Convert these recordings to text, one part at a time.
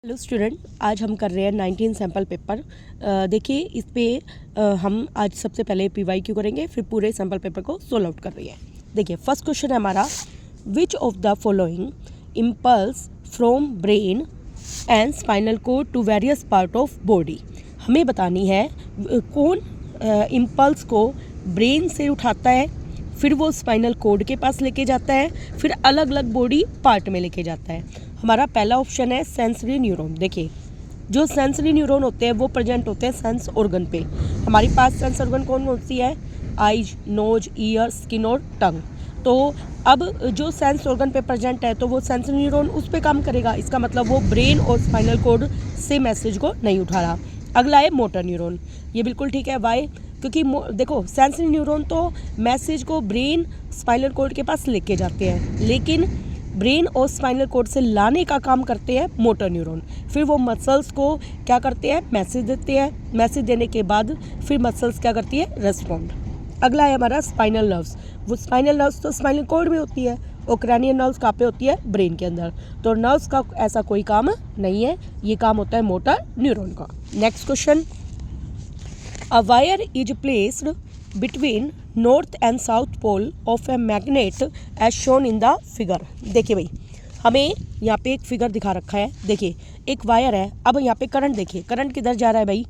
Hello student, आज हम कर रहे हैं 19 सैम्पल पेपर। देखिए इस पे हम आज सबसे पहले PYQ करेंगे, फिर पूरे सैम्पल पेपर को सोल्व आउट कर रही है। देखिए फर्स्ट क्वेश्चन है हमारा, which of the following impulse from brain and spinal cord to various part of body. हमें बतानी है कौन इम्पल्स को ब्रेन से उठाता है, फिर वो स्पाइनल कोड के पास लेके जाता है, फिर अलग अलग बॉडी पार्ट में लेके जाता है। हमारा पहला ऑप्शन है सेंसरी न्यूरॉन। देखिए जो सेंसरी न्यूरॉन होते हैं वो प्रेजेंट होते हैं सेंस ऑर्गन पे। हमारे पास सेंस ऑर्गन कौन कौन सी है? आइज, नोज, ईयर, स्किन और टंग। तो अब जो सेंस ऑर्गन पे प्रेजेंट है तो वो सेंसरी न्यूरॉन उस पर काम करेगा, इसका मतलब वो ब्रेन और स्पाइनल कोड से मैसेज को नहीं उठा रहा। अगला है मोटर न्यूरॉन। ये बिल्कुल ठीक है, वाई? क्योंकि देखो सेंसरी न्यूरॉन तो मैसेज को ब्रेन स्पाइनल कोड के पास लेके जाते हैं, लेकिन ब्रेन और स्पाइनल कोड से लाने का काम करते हैं मोटर न्यूरॉन। फिर वो मसल्स को क्या करते हैं? मैसेज देते हैं। मैसेज देने के बाद फिर मसल्स क्या करती है? रेस्पॉन्ड। अगला है हमारा स्पाइनल नर्व्स। वो स्पाइनल नर्व्स तो स्पाइनल कोड में होती है और क्रैनियल नर्व्स कहाँ पे होती है? ब्रेन के अंदर। तो नर्व्स का ऐसा कोई काम नहीं है, ये काम होता है मोटर न्यूरॉन का। Next question, a wire is placed between north and south pole of a magnet as shown in the figure. देखिए भाई, हमें यहाँ पे एक फिगर दिखा रखा है। देखिए एक वायर है, अब यहाँ पे करंट देखिए, करंट किधर जा रहा है भाई?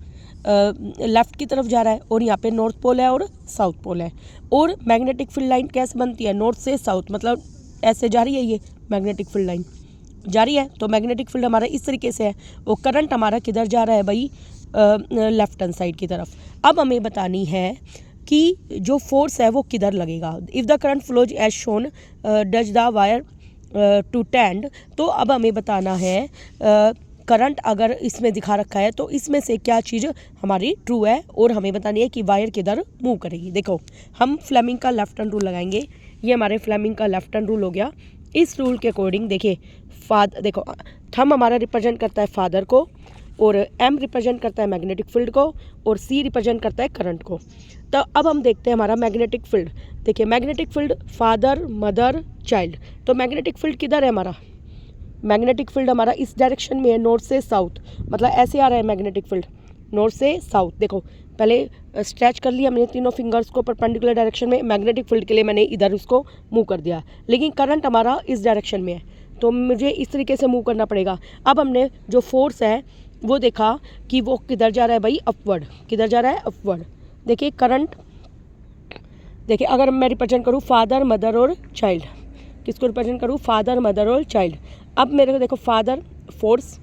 लेफ्ट की तरफ जा रहा है, और यहाँ पे नॉर्थ पोल है और साउथ पोल है। और मैग्नेटिक फील्ड लाइन कैसे बनती है? नॉर्थ से साउथ, मतलब ऐसे जा रही है, ये मैग्नेटिक फील्ड लाइन जा रही है। तो मैग्नेटिक फील्ड हमारा इस तरीके से है, और करंट हमारा किधर जा रहा है भाई? लेफ्ट हैंड साइड की तरफ। अब हमें बतानी है कि जो फोर्स है वो किधर लगेगा। If the current flows as shown does the wire to tend. तो अब हमें बताना है करंट अगर इसमें दिखा रखा है तो इसमें से क्या चीज़ हमारी ट्रू है, और हमें बतानी है कि वायर किधर मूव करेगी। देखो हम फ्लेमिंग का लेफ्ट हैंड रूल लगाएंगे। ये हमारे फ्लेमिंग का लेफ्ट हैंड रूल हो गया। इस रूल के अकॉर्डिंग देखिए देखो थंब हमारा रिप्रेजेंट करता है फादर को, और एम रिप्रेजेंट करता है मैग्नेटिक फील्ड को, और सी रिप्रेजेंट करता है करंट को। तो अब हम देखते हैं हमारा मैग्नेटिक फील्ड। देखिए magnetic field father, mother, child. तो मैग्नेटिक फील्ड किधर है हमारा? मैग्नेटिक फील्ड हमारा इस डायरेक्शन में है, नॉर्थ से साउथ, मतलब ऐसे आ रहा है मैग्नेटिक फील्ड, नॉर्थ से साउथ। देखो पहले स्ट्रेच कर लिया हमने तीनों फिंगर्स को परपेंडिकुलर डायरेक्शन में। मैग्नेटिक फील्ड के लिए मैंने इधर उसको मूव कर दिया, लेकिन करंट हमारा इस डायरेक्शन में है, तो मुझे इस तरीके से मूव करना पड़ेगा। अब हमने जो फोर्स है वो देखा कि वो किधर जा रहा है भाई? अपवर्ड। किधर जा रहा है? अपवर्ड। देखिए करंट, देखिए अगर मैं रिप्रेजेंट करूँ फादर, मदर और चाइल्ड, किसको रिप्रेजेंट करूँ? फादर, मदर और चाइल्ड। अब मेरे को देखो फादर फोर्स,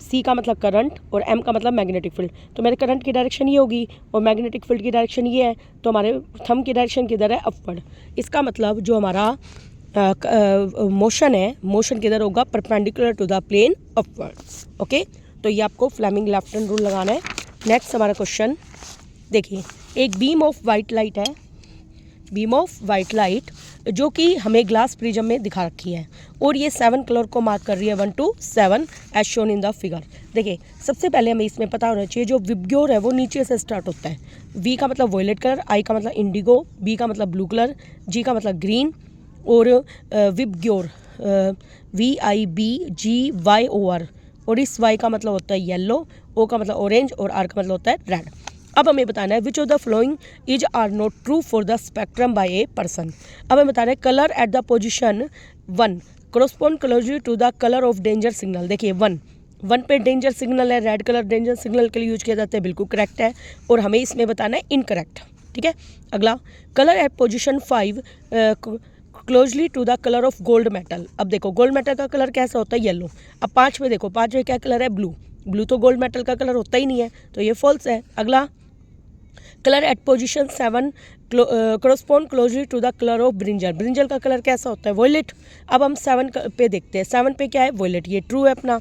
सी का मतलब करंट, और एम का मतलब मैग्नेटिक फील्ड। तो मेरे करंट की डायरेक्शन ये होगी और मैग्नेटिक फील्ड की डायरेक्शन ये है, तो हमारे थंब की डायरेक्शन किधर है? अपवर्ड। इसका मतलब जो हमारा मोशन है, मोशन किधर होगा? Perpendicular to the plane upward. Okay, तो ये आपको फ्लेमिंग लेफ्ट हैंड रूल लगाना है। नेक्स्ट हमारा क्वेश्चन देखिए, एक बीम ऑफ वाइट लाइट है, बीम ऑफ वाइट लाइट जो कि हमें ग्लास प्रिज्म में दिखा रखी है, और ये 7 कलर को मार्क कर रही है 1 to 7 as shown in the figure. देखिए सबसे पहले हमें इसमें पता होना चाहिए जो विबग्योर है वो नीचे से स्टार्ट होता है। वी का मतलब वॉयलेट कलर, आई का मतलब इंडिगो, बी का मतलब ब्लू कलर, जी का मतलब ग्रीन, और विबग्योर VIBGYOR, और इस वाई का मतलब होता है येलो, ओ का मतलब ऑरेंज, और आर का मतलब होता है रेड। अब हमें बताना है which of the flowing is are not true for the spectrum by a person. अब हमें बताना है colour at the position 1 correspond closely to the colour of danger signal. देखिए 1 पे डेंजर सिग्नल है, रेड कलर डेंजर सिग्नल के लिए use किया जाता है, बिल्कुल करेक्ट है, और हमें इसमें बताना है इनकरेक्ट। ठीक है, अगला colour at position 5 closely to the colour of gold metal. अब देखो गोल्ड मेटल का कलर कैसा होता है? येलो। अब 5 में देखो, 5 में क्या कलर है? ब्लू। ब्लू तो गोल्ड मेटल का कलर होता ही नहीं है, तो ये फॉल्स है। अगला colour at position 7 correspond closely to the colour of brinjal. Brinjal का कलर कैसा होता है? वॉयलेट। अब हम 7 पे देखते हैं, 7 पे क्या है? वॉयलेट, ये ट्रू है अपना।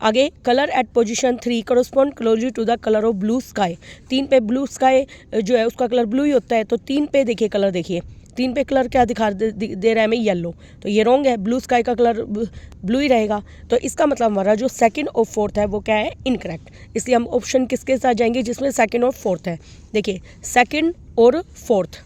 आगे colour at position 3 correspond closely to the colour of blue sky. 3 पे ब्लू स्काई जो है उसका कलर ब्लू ही होता है, तो 3 पे देखिए कलर, देखिए 3 पे कलर क्या दिखा दे रहा है हमें? येलो, तो ये रॉन्ग है, ब्लू स्काई का कलर ब्लू ही रहेगा। तो इसका मतलब हमारा जो सेकंड और फोर्थ है वो क्या है? इनकरेक्ट। इसलिए हम ऑप्शन किसके साथ जाएंगे जिसमें सेकंड और फोर्थ है? देखिए सेकंड और फोर्थ,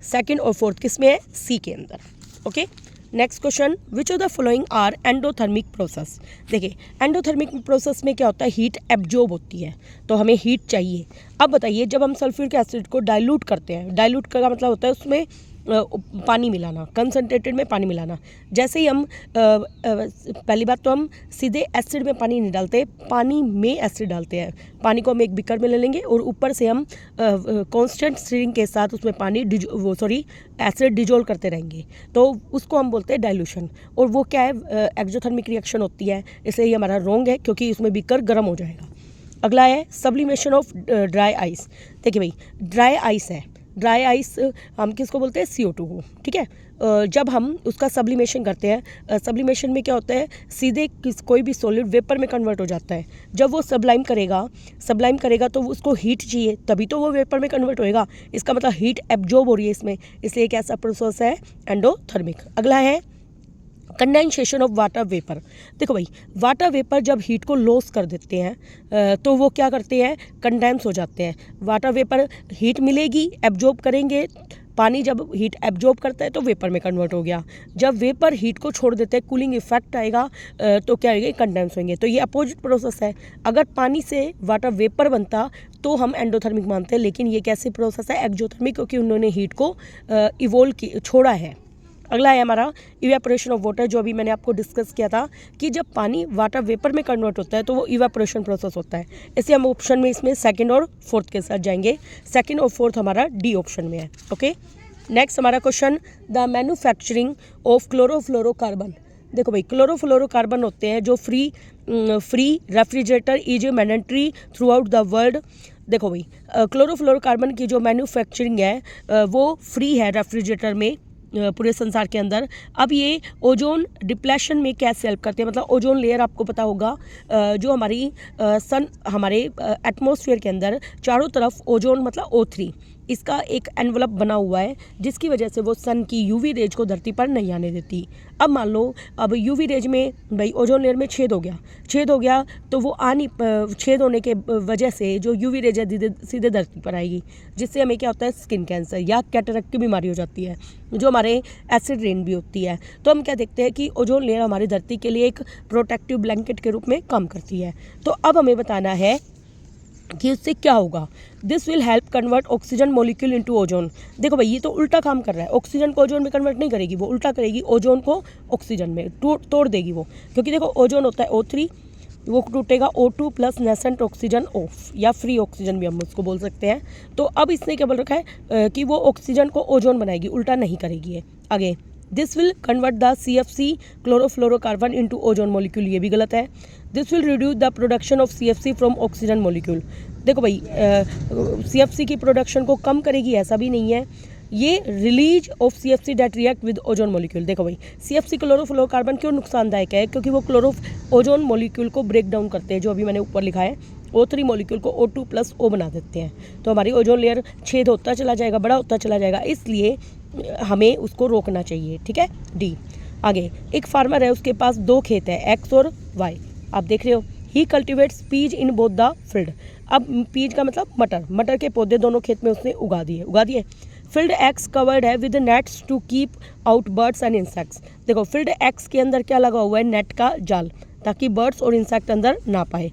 सेकंड और फोर्थ किस में है? सी के अंदर। Okay, next question, which of the following are endothermic process. देखिए एंडोथर्मिक प्रोसेस में क्या होता है, हीट एब्जॉर्ब होती है, तो हमें हीट चाहिए। अब बताइए जब हम सल्फ्यूरिक एसिड को डाइल्यूट करते हैं, डाइल्यूट का मतलब होता है उसमें पानी मिलाना, कंसनट्रेटेड में पानी मिलाना। जैसे ही हम पहली बात तो हम सीधे एसिड में पानी नहीं डालते, पानी में एसिड डालते हैं। पानी को हम एक बिकर में ले लेंगे और ऊपर से हम कांस्टेंट स्टीरिंग के साथ उसमें पानी एसिड डिजोल्व करते रहेंगे, तो उसको हम बोलते हैं डाइल्यूशन। और वो क्या है, एक्सोथर्मिक रिएक्शन होती है, इसलिए ये हमारा रॉन्ग है क्योंकि उसमें बिकर गर्म हो जाएगा। अगला है सब्लिमेशन ऑफ ड्राई आइस। देखिए भाई ड्राई आइस है, ड्राई आइस हम किसको बोलते हैं, CO2 को, ठीक है। जब हम उसका सब्लिमेशन करते हैं, सब्लिमेशन में क्या होता है, सीधे कोई भी सॉलिड वेपर में कन्वर्ट हो जाता है। जब वो सब्लाइम करेगा तो उसको हीट चाहिए, तभी तो वो वेपर में कन्वर्ट होएगा। इसका मतलब हीट एब्जॉर्ब हो रही है इसमें, इसलिए एक ऐसा प्रोसेस है एंडोथर्मिक। अगला है कंडेंसेशन ऑफ वाटर वेपर। देखो भाई वाटर वेपर जब हीट को लॉस कर देते हैं तो वो क्या करते हैं, कंडेंस हो जाते हैं। वाटर वेपर हीट मिलेगी, एब्जॉर्ब करेंगे, पानी जब हीट एब्जॉर्ब करता है तो वेपर में कन्वर्ट हो गया। जब वेपर हीट को छोड़ देते हैं, कूलिंग इफेक्ट आएगा तो क्या आएगा, कंडेंस होंगे। तो ये अपोजिट प्रोसेस है। अगर पानी से वाटर वेपर बनता तो हम एंडोथर्मिक मानते हैं, लेकिन ये कैसे प्रोसेस है, एक्सोथर्मिक, क्योंकि उन्होंने हीट को इवोल्व छोड़ा है। अगला है हमारा इवेपोरेशन ऑफ वाटर, जो अभी मैंने आपको डिस्कस किया था कि जब पानी वाटर वेपर में कन्वर्ट होता है तो वो इवेपोरेशन प्रोसेस होता है। इससे हम ऑप्शन में इसमें सेकंड और फोर्थ के साथ जाएंगे। सेकंड और फोर्थ हमारा डी ऑप्शन में है। ओके, नेक्स्ट हमारा question, the manufacturing of chlorofluorocarbon. देखो भाई क्लोरोफ्लोरोकार्बन होते हैं जो free refrigerator is mandatory through out the world. देखो भाई क्लोरोफ्लोरोकार्बन की जो मैन्युफैक्चरिंग है वो फ्री है रेफ्रिजरेटर में पूरे संसार के अंदर। अब ये ओजोन डिप्लेशन में कैसे हेल्प करते हैं, मतलब ओजोन लेयर आपको पता होगा जो हमारी हमारे एटमॉस्फेयर के अंदर चारों तरफ ओजोन मतलब O3, इसका एक एनवलप बना हुआ है जिसकी वजह से वो सन की यूवी रेज को धरती पर नहीं आने देती। अब मान लो अब यूवी रेज में भाई ओजोन लेयर में छेद हो गया तो वो छेद होने के वजह से जो यूवी रेज है सीधे धरती पर आएगी, जिससे हमें क्या होता है, स्किन कैंसर या कैटरेक्ट की बीमारी हो जाती है, जो हमारे एसिड रेन भी होती है। तो हम क्या देखते हैं कि ओजोन लेयर हमारी धरती के लिए एक प्रोटेक्टिव ब्लैंकेट के रूप में काम करती है। तो अब हमें बताना है कि उससे क्या होगा। This will help convert oxygen molecule into ozone. देखो भाई ये तो उल्टा काम कर रहा है, ऑक्सीजन को ओजोन में कन्वर्ट नहीं करेगी, वो उल्टा करेगी, ओजोन को ऑक्सीजन में तोड़ देगी वो। क्योंकि देखो ओजोन होता है O3, वो टूटेगा O2 plus nascent oxygen of, या फ्री ऑक्सीजन भी हम उसको बोल सकते हैं। तो अब इसने क्या बोल रखा है कि वो ऑक्सीजन को ओजोन बनाएगी, उल्टा नहीं करेगी है। आगे, this will convert the CFC chlorofluorocarbon into ozone molecule, ये भी गलत है। This will reduce the production of CFC from oxygen molecule. देखो भाई CFC की प्रोडक्शन को कम करेगी ऐसा भी नहीं है, ये release of CFC that react with ozone molecule. देखो भाई CFC क्लोरोफ्लोरोकार्बन क्यों नुकसानदायक है, क्योंकि वो ओजोन मॉलिक्यूल को ब्रेक डाउन करते हैं, जो अभी मैंने ऊपर लिखा है, O3 मॉलिक्यूल को O2 प्लस O बना देते हैं। तो हमारी ओजोन लेयर छेद होता चला जाएगा, बड़ा होता चला जाएगा, इसलिए हमें उसको रोकना चाहिए। ठीक है, डी। आगे, एक फार्मर है, उसके पास 2 खेत है, X और Y। आप देख रहे हो, he cultivates peas in both the field. अब पीज का मतलब मटर के पौधे दोनों खेत में उसने उगा दिए। फील्ड X कवर्ड है with nets to keep out birds and insects. देखो फील्ड X के अंदर क्या लगा हुआ है, नेट का जाल, ताकि बर्ड्स और इंसेक्ट अंदर ना पाए।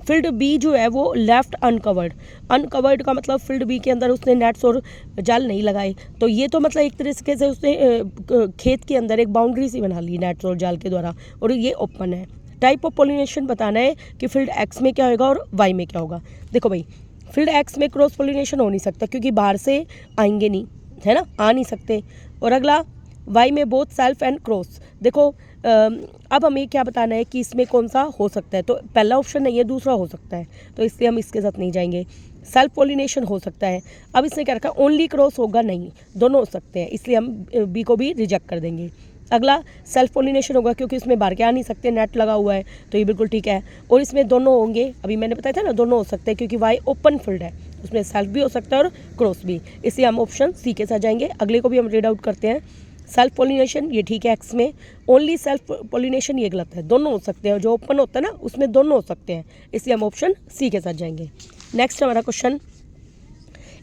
फील्ड B जो है वो लेफ्ट अनकवर्ड का मतलब फील्ड B के अंदर उसने नेट्स और जाल नहीं लगाए। तो ये तो मतलब एक तरीके से उसने खेत के अंदर एक बाउंड्री सी बना ली नेट्स और जाल के द्वारा, और ये ओपन है। टाइप ऑफ पॉलिनेशन बताना है कि फील्ड X में क्या होगा और Y में क्या होगा। देखो भाई फील्ड X में क्रॉस पॉलिनेशन हो नहीं सकता, क्योंकि बाहर से आएंगे नहीं, है ना, आ नहीं सकते। और अगला Y में बोथ सेल्फ एंड क्रॉस। देखो अब हमें क्या बताना है कि इसमें कौन सा हो सकता है, तो पहला ऑप्शन नहीं है, दूसरा हो सकता है, तो इसलिए हम इसके साथ नहीं जाएंगे। सेल्फ पॉलिनेशन हो सकता है, अब इसने क्या रखा, ओनली क्रॉस होगा, नहीं, दोनों हो सकते हैं, इसलिए हम B को भी रिजेक्ट कर देंगे। अगला सेल्फ पॉलिनेशन होगा, क्योंकि इसमें बाहर के आ नहीं सकते, नेट लगा हुआ है, तो ये बिल्कुल ठीक है। और इसमें दोनों होंगे, अभी मैंने बताया था ना, दोनों हो सकते हैं, क्योंकि Y ओपन फील्ड है, उसमें सेल्फ भी हो सकता है और क्रॉस भी, इसलिए हम ऑप्शन C के साथ जाएंगे। अगले को भी हम रीड आउट करते हैं। सेल्फ पॉलिनेशन ये ठीक है X में, ओनली सेल्फ पॉलिनेशन ये गलत है, दोनों हो सकते हैं, जो ओपन होता है ना उसमें दोनों हो सकते हैं, इसलिए हम ऑप्शन C के साथ जाएंगे। नेक्स्ट हमारा question,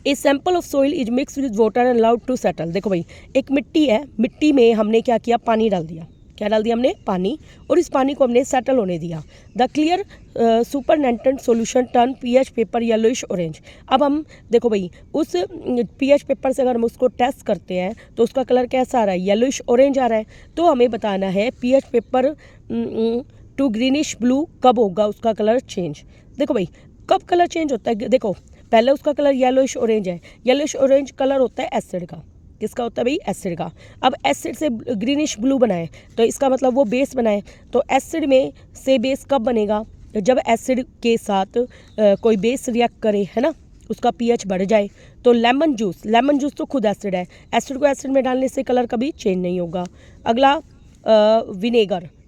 a sample of soil is mix with water and allowed to settle. देखो भाई, एक मिट्टी है, मिट्टी में हमने क्या किया, पानी डाल दिया। क्या डाल दिया हमने, पानी, और इस पानी को हमने सेटल होने दिया। The clear supernatant solution turn pH paper yellowish orange. अब हम देखो भाई, उस पीएच पेपर से अगर हम उसको टेस्ट करते हैं तो उसका कलर कैसा आ रहा है, येलोइश ऑरेंज आ रहा है। तो हमें बताना है pH paper two greenish blue कब होगा उसका कलर चेंज। देखो भाई, कब कलर चेंज होता है, देखो पहले उसका कलर येलोइश ऑरेंज है। येलोइश ऑरेंज कलर होता है एसिड का। किसका होता है भाई, एसिड का। अब एसिड से ग्रीनिश ब्लू बनाए तो इसका मतलब वो बेस बनाए। तो एसिड में से बेस कब बनेगा, जब एसिड के साथ कोई बेस रिएक्ट करे, है ना, उसका पीएच बढ़ जाए। तो लेमन जूस तो खुद एसिड है, एसिड को एसिड में डालने से कलर कभी चेंज नहीं होगा। अगला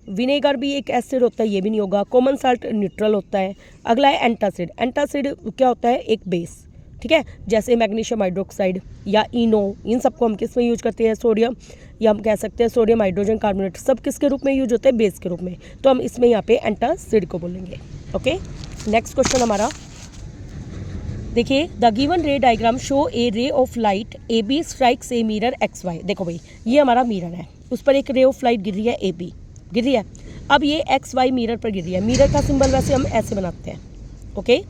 विनेगर भी एक एसिड होता है, ये भी नहीं होगा। कॉमन साल्ट न्यूट्रल होता है। अगला है एंटासिड। एंटासिड क्या होता है, एक बेस, ठीक है, जैसे मैग्नीशियम हाइड्रोक्साइड या इनो, इन सबको हम किस में यूज करते हैं, सोडियम, या हम कह सकते हैं सोडियम हाइड्रोजन कार्बोनेट, सब किसके रूप में यूज होते हैं, बेस के रूप में। तो हम इसमें यहाँ पे एंटासिड को बोलेंगे। ओके, नेक्स्ट क्वेश्चन हमारा देखिए, the given ray diagram show a ray of light A B strikes a mirror X Y. देखो भाई, ये हमारा मिरर है, उस पर एक रे ऑफ लाइट गिर रही है, ए बी गिर रही है। अब ये एक्स वाई मिरर पर गिर रही है। मिरर का सिंबल वैसे हम ऐसे बनाते हैं। ओके,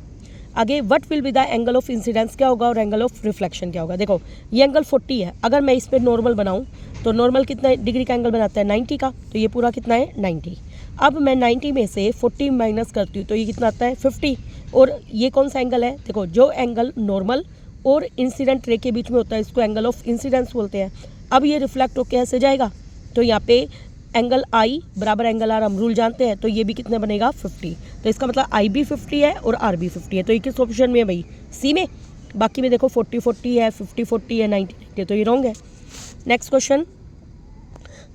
आगे what will be the angle of incidence क्या होगा और एंगल ऑफ रिफ्लेक्शन क्या होगा। देखो, ये एंगल 40 है। अगर मैं इस पर नॉर्मल बनाऊं तो नॉर्मल कितना डिग्री का एंगल बनाता है, 90 का। तो ये पूरा कितना है, 90। अब मैं 90 में से 40 माइनस करती हूँ तो ये कितना आता है, 50। और ये कौन सा एंगल है, देखो जो एंगल नॉर्मल और इंसिडेंट रे के बीच में होता है इसको एंगल ऑफ इंसिडेंस बोलते हैं। अब ये रिफ्लेक्ट होकर कैसे जाएगा, तो यहाँ पे एंगल आई बराबर एंगल आर हम रूल जानते हैं। तो ये भी कितने बनेगा, 50। तो इसका मतलब आई भी 50 है और आर भी 50 है। तो ये किस ऑप्शन में है भाई, सी में। बाकी में देखो 40-40 है, 50-40 है, 90-90, तो ये रॉन्ग है। Next question,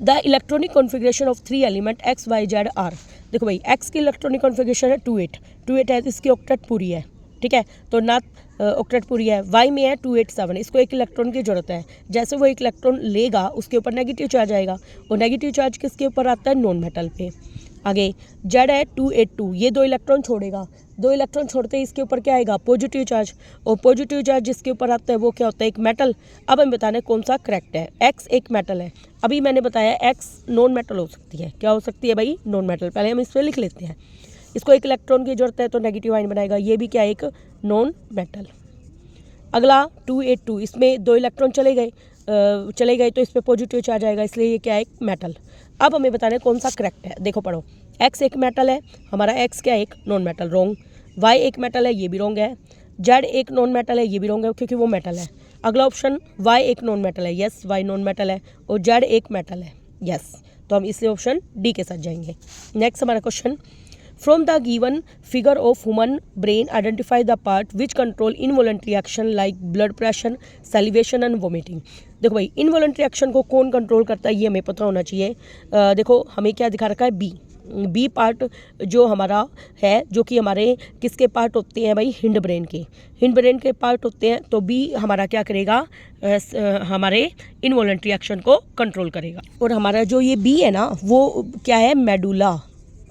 the electronic configuration of 3 element X Y Z are. देखो भाई, एक्स की इलेक्ट्रॉनिक कॉन्फ़िगरेशन है 2-8 है, इसकी ऑक्टेट पूरी है, ठीक है, तो ना ऑक्टेट पूरी है। वाई में है 2-8-7, इसको एक इलेक्ट्रॉन की जरूरत है। जैसे वो एक इलेक्ट्रॉन लेगा उसके ऊपर नेगेटिव चार्ज आएगा, और नेगेटिव चार्ज किसके ऊपर आता है, नॉन मेटल पे। आगे जेड है 2-8-2, ये 2 इलेक्ट्रॉन छोड़ेगा। 2 इलेक्ट्रॉन छोड़ते ही इसके ऊपर क्या आएगा, पॉजिटिव चार्ज, और पॉजिटिव चार्ज जिसके ऊपर आता है वो क्या होता है, एक मेटल। अब हम बताना है कौन सा करेक्ट है। एक्स एक मेटल है, अभी मैंने बताया एक्स नॉन मेटल हो सकती है। क्या हो सकती है भाई, नॉन मेटल। पहले हम इस पर लिख लेते हैं, इसको एक इलेक्ट्रॉन की जरूरत है तो नेगेटिव आयन बनाएगा, ये भी क्या है, एक नॉन मेटल। अगला 2-8-2, इसमें 2 इलेक्ट्रॉन चले गए तो इस पर पॉजिटिव चार्ज आएगा, इसलिए ये क्या है, एक मेटल। अब हमें बताना है कौन सा करेक्ट है। देखो पढ़ो, एक्स एक मेटल है, हमारा एक्स क्या है, एक नॉन मेटल, रॉन्ग। वाई एक मेटल है, ये भी रॉन्ग है। जेड एक नॉन मेटल है, ये भी रॉन्ग है क्योंकि वो मेटल है। अगला ऑप्शन वाई एक नॉन मेटल है, यस वाई नॉन मेटल है, और जेड एक मेटल है, यस। तो हम इसलिए ऑप्शन डी के साथ जाएंगे। नेक्स्ट हमारा question, from the given figure of human brain identify the part which control involuntary action like blood pressure, salivation and vomiting. देखो भाई, इनवॉलंटरी एक्शन को कौन कंट्रोल करता है ये हमें पता होना चाहिए। देखो हमें क्या दिखा रखा है, बी पार्ट जो हमारा है, जो कि हमारे किसके पार्ट होते हैं भाई, हिंड ब्रेन के पार्ट होते हैं। तो बी हमारा क्या करेगा, हमारे इनवॉलंटरी एक्शन को कंट्रोल करेगा। और हमारा जो ये बी है ना, वो क्या है, मेडुला।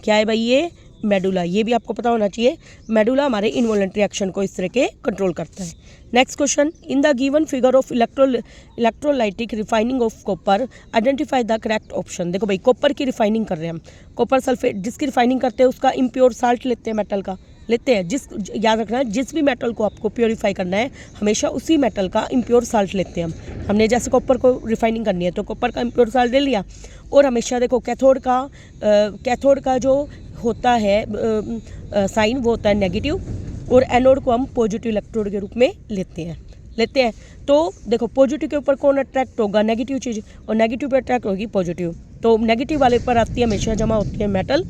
क्या है भाई, ये मेडुला, ये भी आपको पता होना चाहिए। मेडुला हमारे इनवॉलंटरी एक्शन को इस तरह के कंट्रोल करता है। Next question, in the given figure of electrolytic refining of copper identify the correct option. देखो भाई, कॉपर की रिफाइनिंग कर रहे हैं हम, कॉपर सल्फेट जिसकी रिफाइनिंग करते हैं उसका इम्प्योर साल्ट लेते हैं, मेटल का लेते हैं। याद रखना है, जिस भी मेटल को आपको प्योरीफाई करना है हमेशा उसी मेटल का इम्प्योर साल्ट लेते हैं हम। हमने जैसे कॉपर को रिफाइनिंग करनी है तो कॉपर का इम्प्योर साल्ट ले लिया। और हमेशा देखो कैथोड का जो होता है साइन वो होता है नेगेटिव, और एनोड को हम पॉजिटिव इलेक्ट्रोड के रूप में लेते हैं। तो देखो पॉजिटिव के ऊपर कौन अट्रैक्ट होगा, नेगेटिव चीज़, और नेगेटिव पे अट्रैक्ट होगी पॉजिटिव। तो नेगेटिव वाले पर आती है हमेशा जमा होती है मेटल,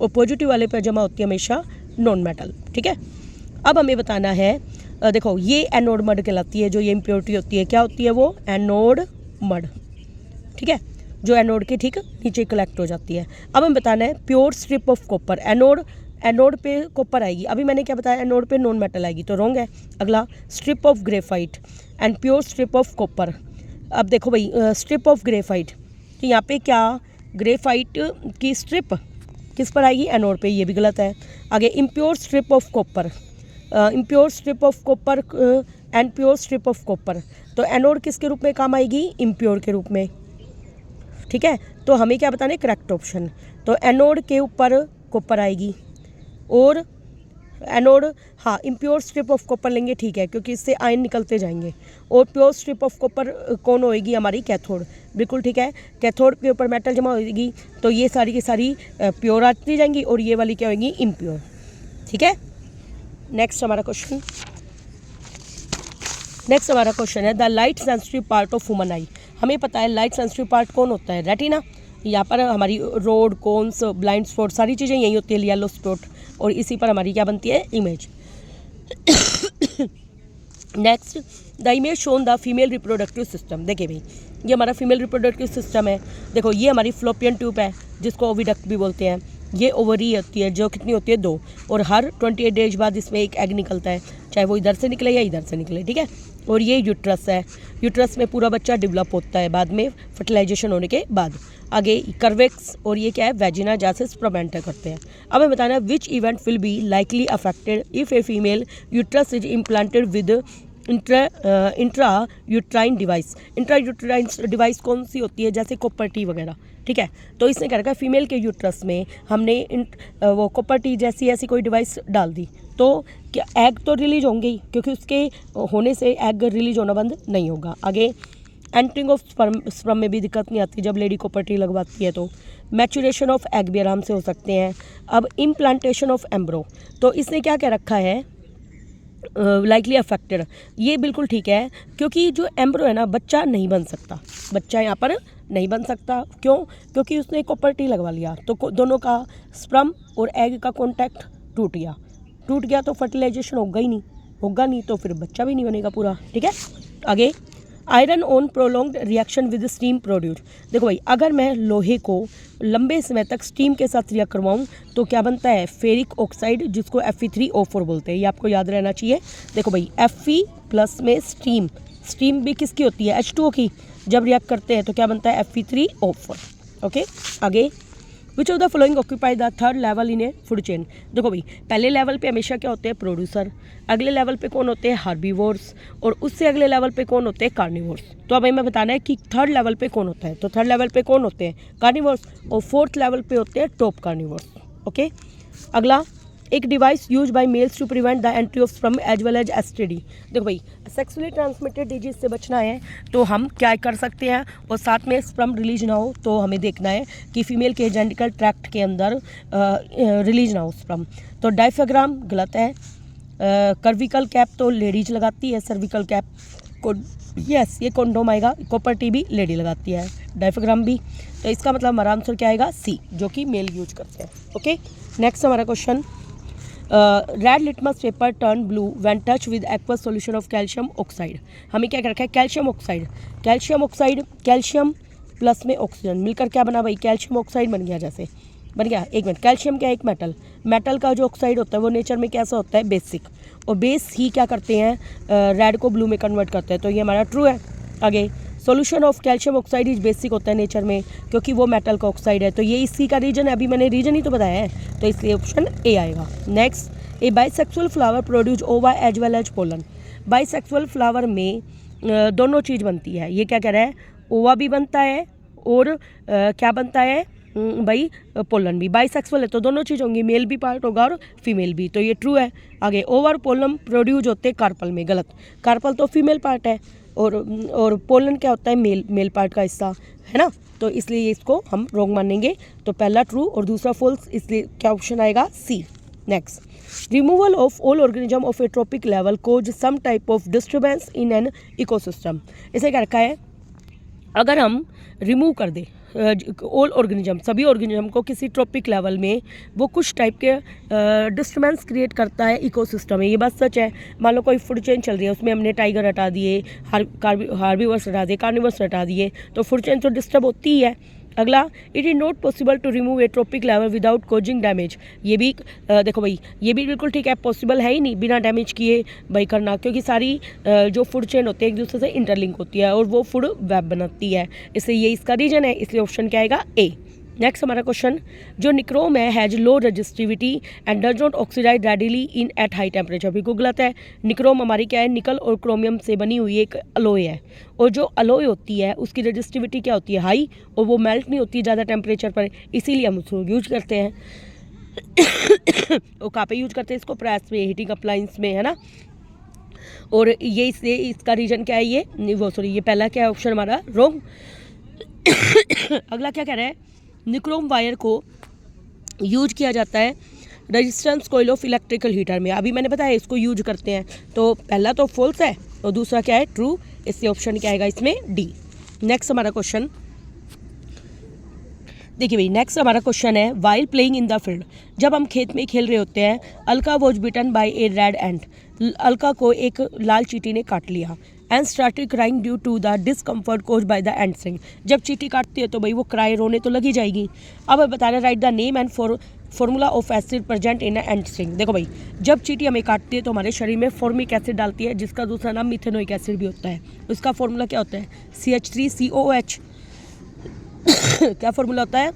और पॉजिटिव वाले पर जमा होती है हमेशा नॉन मेटल, ठीक है। अब हमें बताना है, देखो ये एनोड मड कहलाती है, जो ये इम्प्योरिटी होती है, क्या होती है वो, एनोड मड, ठीक है, जो एनोड के ठीक नीचे कलेक्ट हो जाती है। अब हमें बताना है pure strip of copper, anode पे कॉपर आएगी, अभी मैंने क्या बताया, एनोड पे नॉन मेटल आएगी, तो रॉन्ग है। अगला strip of graphite and pure strip of copper. अब देखो भाई, स्ट्रिप ऑफ ग्रेफाइट, तो यहाँ पे क्या, ग्रेफाइट की स्ट्रिप किस पर आएगी, एनोड पे, ये भी गलत है। आगे impure strip of copper, impure strip of copper and pure strip of copper, तो एनोड किसके रूप में काम आएगी, इम्प्योर के रूप में, ठीक है। तो हमें क्या बताना है, करेक्ट ऑप्शन। तो एनोड के ऊपर कॉपर आएगी और एनोड, हाँ इम्प्योर स्ट्रिप ऑफ कॉपर लेंगे, ठीक है, क्योंकि इससे आयन निकलते जाएंगे। और प्योर स्ट्रिप ऑफ कॉपर कौन होएगी, हमारी कैथोड, बिल्कुल ठीक है। कैथोड के ऊपर मेटल जमा होएगी, तो ये सारी की सारी प्योर आती जाएंगी और ये वाली क्या होएगी, इम्प्योर, ठीक है। नेक्स्ट हमारा क्वेश्चन है the light sensitive part of human आई। हमें पता है लाइट सेंसिटिव पार्ट कौन होता है, रेटिना। यहाँ पर हमारी रोड, कोन्स, ब्लाइंड स्पॉट सारी चीज़ें यही होती है, येलो स्पॉट, और इसी पर हमारी क्या बनती है, image. Next, the image shown the female reproductive system. देखिए भाई, ये हमारा फीमेल रिप्रोडक्टिव सिस्टम है। देखो ये हमारी फ्लोपियन ट्यूब है, जिसको ओविडक्ट भी बोलते हैं। ये ओवरी होती है, जो कितनी होती है, 2, और हर 28 डेज बाद इसमें एक एग निकलता है, चाहे वो इधर से निकले या इधर से निकले, ठीक है। और ये यूट्रस है, यूट्रस में पूरा बच्चा डेवलप होता है बाद में फर्टिलाइजेशन होने के बाद। आगे कर्वेक्स, और ये क्या है, वेजिना, जैसे स्पर्म एंटर करते हैं। अब हमें बताना है which event will be likely affected if a female uterus is implanted with intra uterine device. Intra uterine device कौन सी होती है, जैसे कॉपर टी वगैरह, ठीक है। तो इसने क्या रखा, फीमेल के यूट्रस में हमने वो कॉपर टी जैसी ऐसी कोई डिवाइस डाल दी, तो क्या एग तो रिलीज होंगे ही, क्योंकि उसके होने से एग रिलीज होना बंद नहीं होगा। आगे एंटरिंग ऑफ स्पर्म में भी दिक्कत नहीं आती जब लेडी कॉपर टी लगवाती है। तो मैचुरेशन ऑफ एग भी आराम से हो सकते हैं। अब इम्प्लांटेशन ऑफ एम्ब्रो, तो इसने क्या क्या रखा है, लाइकली अफेक्टेड, ये बिल्कुल ठीक है, क्योंकि जो एम्ब्रो है ना, बच्चा नहीं बन सकता, बच्चा यहाँ पर नहीं बन सकता। क्यों, क्योंकि उसने कॉपर टी लगवा लिया, तो दोनों का स्पर्म और एग का कॉन्टैक्ट टूट गया तो फर्टिलाइजेशन होगा नहीं, तो फिर बच्चा भी नहीं बनेगा पूरा, ठीक है। आगे iron on prolonged reaction with steam produce. देखो भाई, अगर मैं लोहे को लंबे समय तक स्टीम के साथ रिएक्ट करवाऊँ तो क्या बनता है, फेरिक ऑक्साइड, जिसको Fe3O4 बोलते हैं, ये आपको याद रहना चाहिए। देखो भाई, Fe प्लस में स्टीम भी किसकी होती है, H2O की। जब रिएक्ट करते हैं तो क्या बनता है, Fe3O4, ओके। आगे विच of the following occupy the third level in A food chain. देखो भाई, पहले लेवल पे हमेशा क्या होते हैं, प्रोड्यूसर, अगले लेवल पे कौन होते हैं, हार्बीवोर्स, और उससे अगले लेवल पे कौन होते हैं, कार्निवोर्स। तो अब हमें बताना है कि थर्ड लेवल पे कौन होता है, तो थर्ड लेवल पे कौन होते हैं, कार्निवोर्स, और फोर्थ लेवल पे होते हैं टॉप कार्निवोर्स, ओके। अगला, एक device use by males to prevent the entry of sperm as well as STD. देखो भाई, सेक्सुअली ट्रांसमिटेड डिजीज से बचना है तो हम क्या कर सकते हैं, और साथ में स्पर्म रिलीज ना हो, तो हमें देखना है कि फीमेल के जेनिटल ट्रैक्ट के अंदर रिलीज ना हो स्पर्म। तो डायफ्राग्राम गलत है। कर्विकल कैप तो लेडीज लगाती है, सर्विकल कैप को यस ये कॉन्डोम आएगा, कॉपर टी भी लेडी लगाती है, डायफ्राग्राम भी। तो इसका मतलब हमारा आंसर क्या आएगा, सी, जो कि मेल यूज करते हैं, ओके। नेक्स्ट हमारा question, red litmus paper turn blue when touch with aqueous solution of calcium oxide. हमें क्या रखा है, कैल्शियम ऑक्साइड, कैल्शियम प्लस में ऑक्सीजन मिलकर क्या बना भाई, कैल्शियम ऑक्साइड बन गया। जैसे बन गया, एक मिनट, कैल्शियम क्या है, एक मेटल का जो ऑक्साइड होता है वो नेचर में कैसा होता है, बेसिक, और बेस ही क्या करते हैं, रेड को ब्लू में कन्वर्ट करते हैं, तो ये हमारा ट्रू है। आगे, solution of calcium oxide is basic होता है नेचर में, क्योंकि वो मेटल का ऑक्साइड है, तो ये इसी का रीजन है, अभी मैंने रीजन ही तो बताया है, तो इसलिए ऑप्शन ए आएगा। Next, a bisexual flower produce ova as well as pollen. Bisexual flower में दोनों चीज़ बनती है, ये क्या कह रहा है, ओवा भी बनता है और क्या बनता है भाई, पोलन भी। बाइसेक्सुअल है तो दोनों चीज़ होंगी, मेल भी पार्ट होगा और फीमेल भी, तो ये ट्रू है। आगे, ओवर पोलन प्रोड्यूस होते हैं कार्पल में, गलत, कार्पल तो फीमेल पार्ट है, और पोलन क्या होता है, मेल पार्ट का हिस्सा है ना, तो इसलिए इसको हम रॉन्ग मानेंगे। तो पहला ट्रू और दूसरा फॉल्स, इसलिए क्या ऑप्शन आएगा, C. Next, removal of all organism of a trophic level cause some type of disturbance in an ecosystem. इसे क्या रखा है, अगर हम रिमूव कर दें ऑल ऑर्गेनिज्म, सभी ऑर्गेनिज्म को किसी ट्रॉपिक लेवल में, वो कुछ टाइप के डिस्टर्बेंस क्रिएट करता है इकोसिस्टम में। ये बात सच है। मान लो कोई फूड चेन चल रही है, उसमें हमने टाइगर हटा दिए, हार्बीवर्स हटा दिए, कार्निवर्स हटा दिए, तो फूड चेन तो डिस्टर्ब होती ही है। अगला, it is not possible to remove a trophic level without causing damage. ये भी देखो भाई, ये भी बिल्कुल ठीक है, पॉसिबल है ही नहीं बिना डैमेज किए भाई करना, क्योंकि सारी जो फूड चेन होती है एक दूसरे से इंटरलिंक होती है और वो फूड वेब बनाती है, इसलिए ये इसका रीजन है, इसलिए ऑप्शन क्या आएगा, ए। नेक्स्ट हमारा क्वेश्चन, जो nichrome has low resistivity and does not oxidize readily in at high temperature. बिल्कुल गलत है। निक्रोम हमारी क्या है, निकल और क्रोमियम से बनी हुई एक अलॉय है, और जो अलॉय होती है उसकी रजिस्टिविटी क्या होती है, हाई, और वो मेल्ट नहीं होती ज़्यादा टेम्परेचर पर, इसीलिए हम उसको यूज करते हैं। और कहाँ पे यूज करते हैं इसको, प्रेस में, हीटिंग अप्लाइंस में, है ना। और ये इसका रीजन क्या है, ये पहला क्या है ऑप्शन हमारा रॉन्ग। अगला क्या कह रहा है, निक्रोम वायर को यूज किया जाता है resistance coil of electrical heater में। अभी मैंने बताया इसको यूज करते हैं, तो पहला तो फॉल्स है और दूसरा क्या है, ट्रू। इससे ऑप्शन क्या आएगा इसमें, डी। नेक्स्ट हमारा क्वेश्चन देखिए भाई, नेक्स्ट हमारा क्वेश्चन है, while playing in the field, जब हम खेत में खेल रहे होते हैं, Alka was bitten bye A red एंट, अलका को एक लाल चींटी ने काट लिया, and started crying due to the discomfort caused by the ant sting. जब चींटी काटती है तो भाई वो क्राई, रोने तो लगी जाएगी। अब बता रहे right the name and formula of acid present in ant sting. देखो भाई, जब चींटी हमें काटती है तो हमारे शरीर में फॉर्मिक एसिड डालती है, जिसका दूसरा नाम मिथेनोइक एसिड भी होता है। उसका फॉर्मूला क्या होता है, CH3COOH। क्या फॉर्मूला होता है,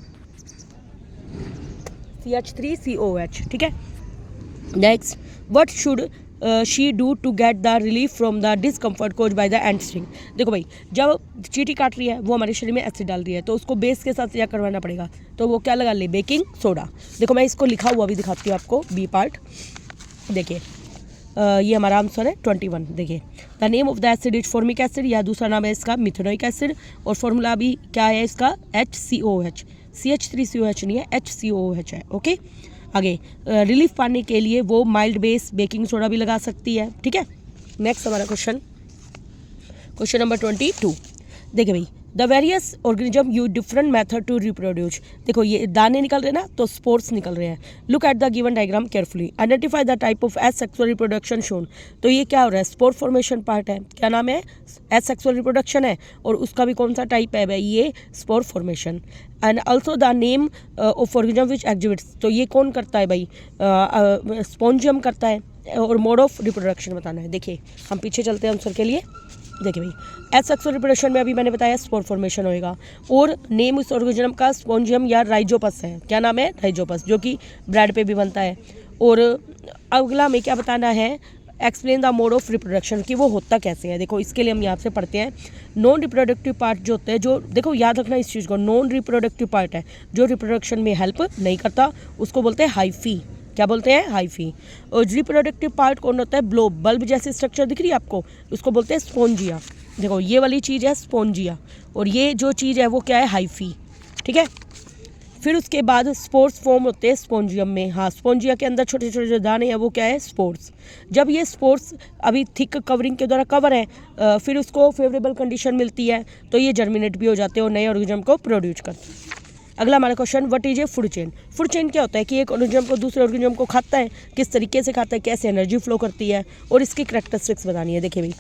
CH3COOH, ठीक है। Next, what should she do to get the relief from the discomfort cause by the ant sting. देखो भाई, जब चींटी काट रही है वो हमारे शरीर में एसिड डाल रही है, तो उसको बेस के साथ क्या करवाना पड़ेगा, तो वो क्या लगा ले, बेकिंग सोडा। देखो मैं इसको लिखा हुआ भी दिखाती हूँ आपको, बी पार्ट। देखिए ये हमारा आंसर है 21। देखिए, the name of the acid is formic acid, या दूसरा नाम है इसका मिथेनोइक एसिड, और फॉर्मूला भी क्या है इसका, HCOOH। CH3COH नहीं है, HCOOH है। ओके, आगे रिलीफ पाने के लिए वो माइल्ड बेस बेकिंग सोडा भी लगा सकती है, ठीक है। नेक्स्ट हमारा क्वेश्चन नंबर 22। देखिए भाई, the various organism use different method to reproduce. देखो ये दाने निकल रहे हैं ना, तो स्पोर्स निकल रहे हैं। Look at the given diagram carefully, identify the type of asexual reproduction shown. तो ये क्या हो रहा है, स्पोर फॉर्मेशन पार्ट है। क्या नाम है, एसेक्सुअल रिप्रोडक्शन है, और उसका भी कौन सा टाइप है भाई, ये spore formation. And also the name of organism which exhibits. तो ये कौन करता है भाई, स्पोंजियम करता है, और मोड ऑफ रिप्रोडक्शन बताना है। देखिए हम पीछे चलते हैं आंसर के लिए। देखिए भाई, एसेक्सुअल रिप्रोडक्शन में अभी मैंने बताया स्पोर फॉर्मेशन होएगा, और नेम उस ऑर्गेनिज्म का स्पोंजियम या राइजोपस है। क्या नाम है, राइजोपस, जो कि ब्रेड पे भी बनता है। और अगला हमें क्या बताना है, explain the mode of reproduction, कि वो होता कैसे है। देखो इसके लिए हम यहाँ से पढ़ते हैं, नॉन रिप्रोडक्टिव पार्ट जो होते हैं, जो देखो याद रखना इस चीज़ को, नॉन रिप्रोडक्टिव पार्ट है जो रिप्रोडक्शन में हेल्प नहीं करता, उसको बोलते हैं हाइफी। क्या बोलते हैं, हाइफी। और रिप्रोडक्टिव पार्ट कौन होता है, ब्लोब, बल्ब जैसी स्ट्रक्चर दिख रही है आपको, उसको बोलते हैं स्पोंजिया। देखो ये वाली चीज़ है स्पोंजिया, और ये जो चीज़ है वो क्या है, हाइफी, ठीक है। फिर उसके बाद स्पोर्स फॉर्म होते हैं स्पोंजियम में। हाँ, स्पोंजिया के अंदर छोटे छोटे जो दाने हैं वो क्या है, स्पोर्स। जब ये स्पोर्स अभी थिक कवरिंग के द्वारा कवर है, फिर उसको फेवरेबल कंडीशन मिलती है, तो ये जर्मिनेट भी हो जाते हैं और नए ऑर्गेनिज्म को प्रोड्यूस करते हैं। अगला हमारा question, what is a food chain. Food chain क्या होता है, कि एक ऑर्गेनिज्म को दूसरे ऑर्गेनिज्म को खाता है, किस तरीके से खाता है, कैसे एनर्जी फ्लो करती है, और इसकी करैक्टरिस्टिक्स बतानी है। देखिए भाई,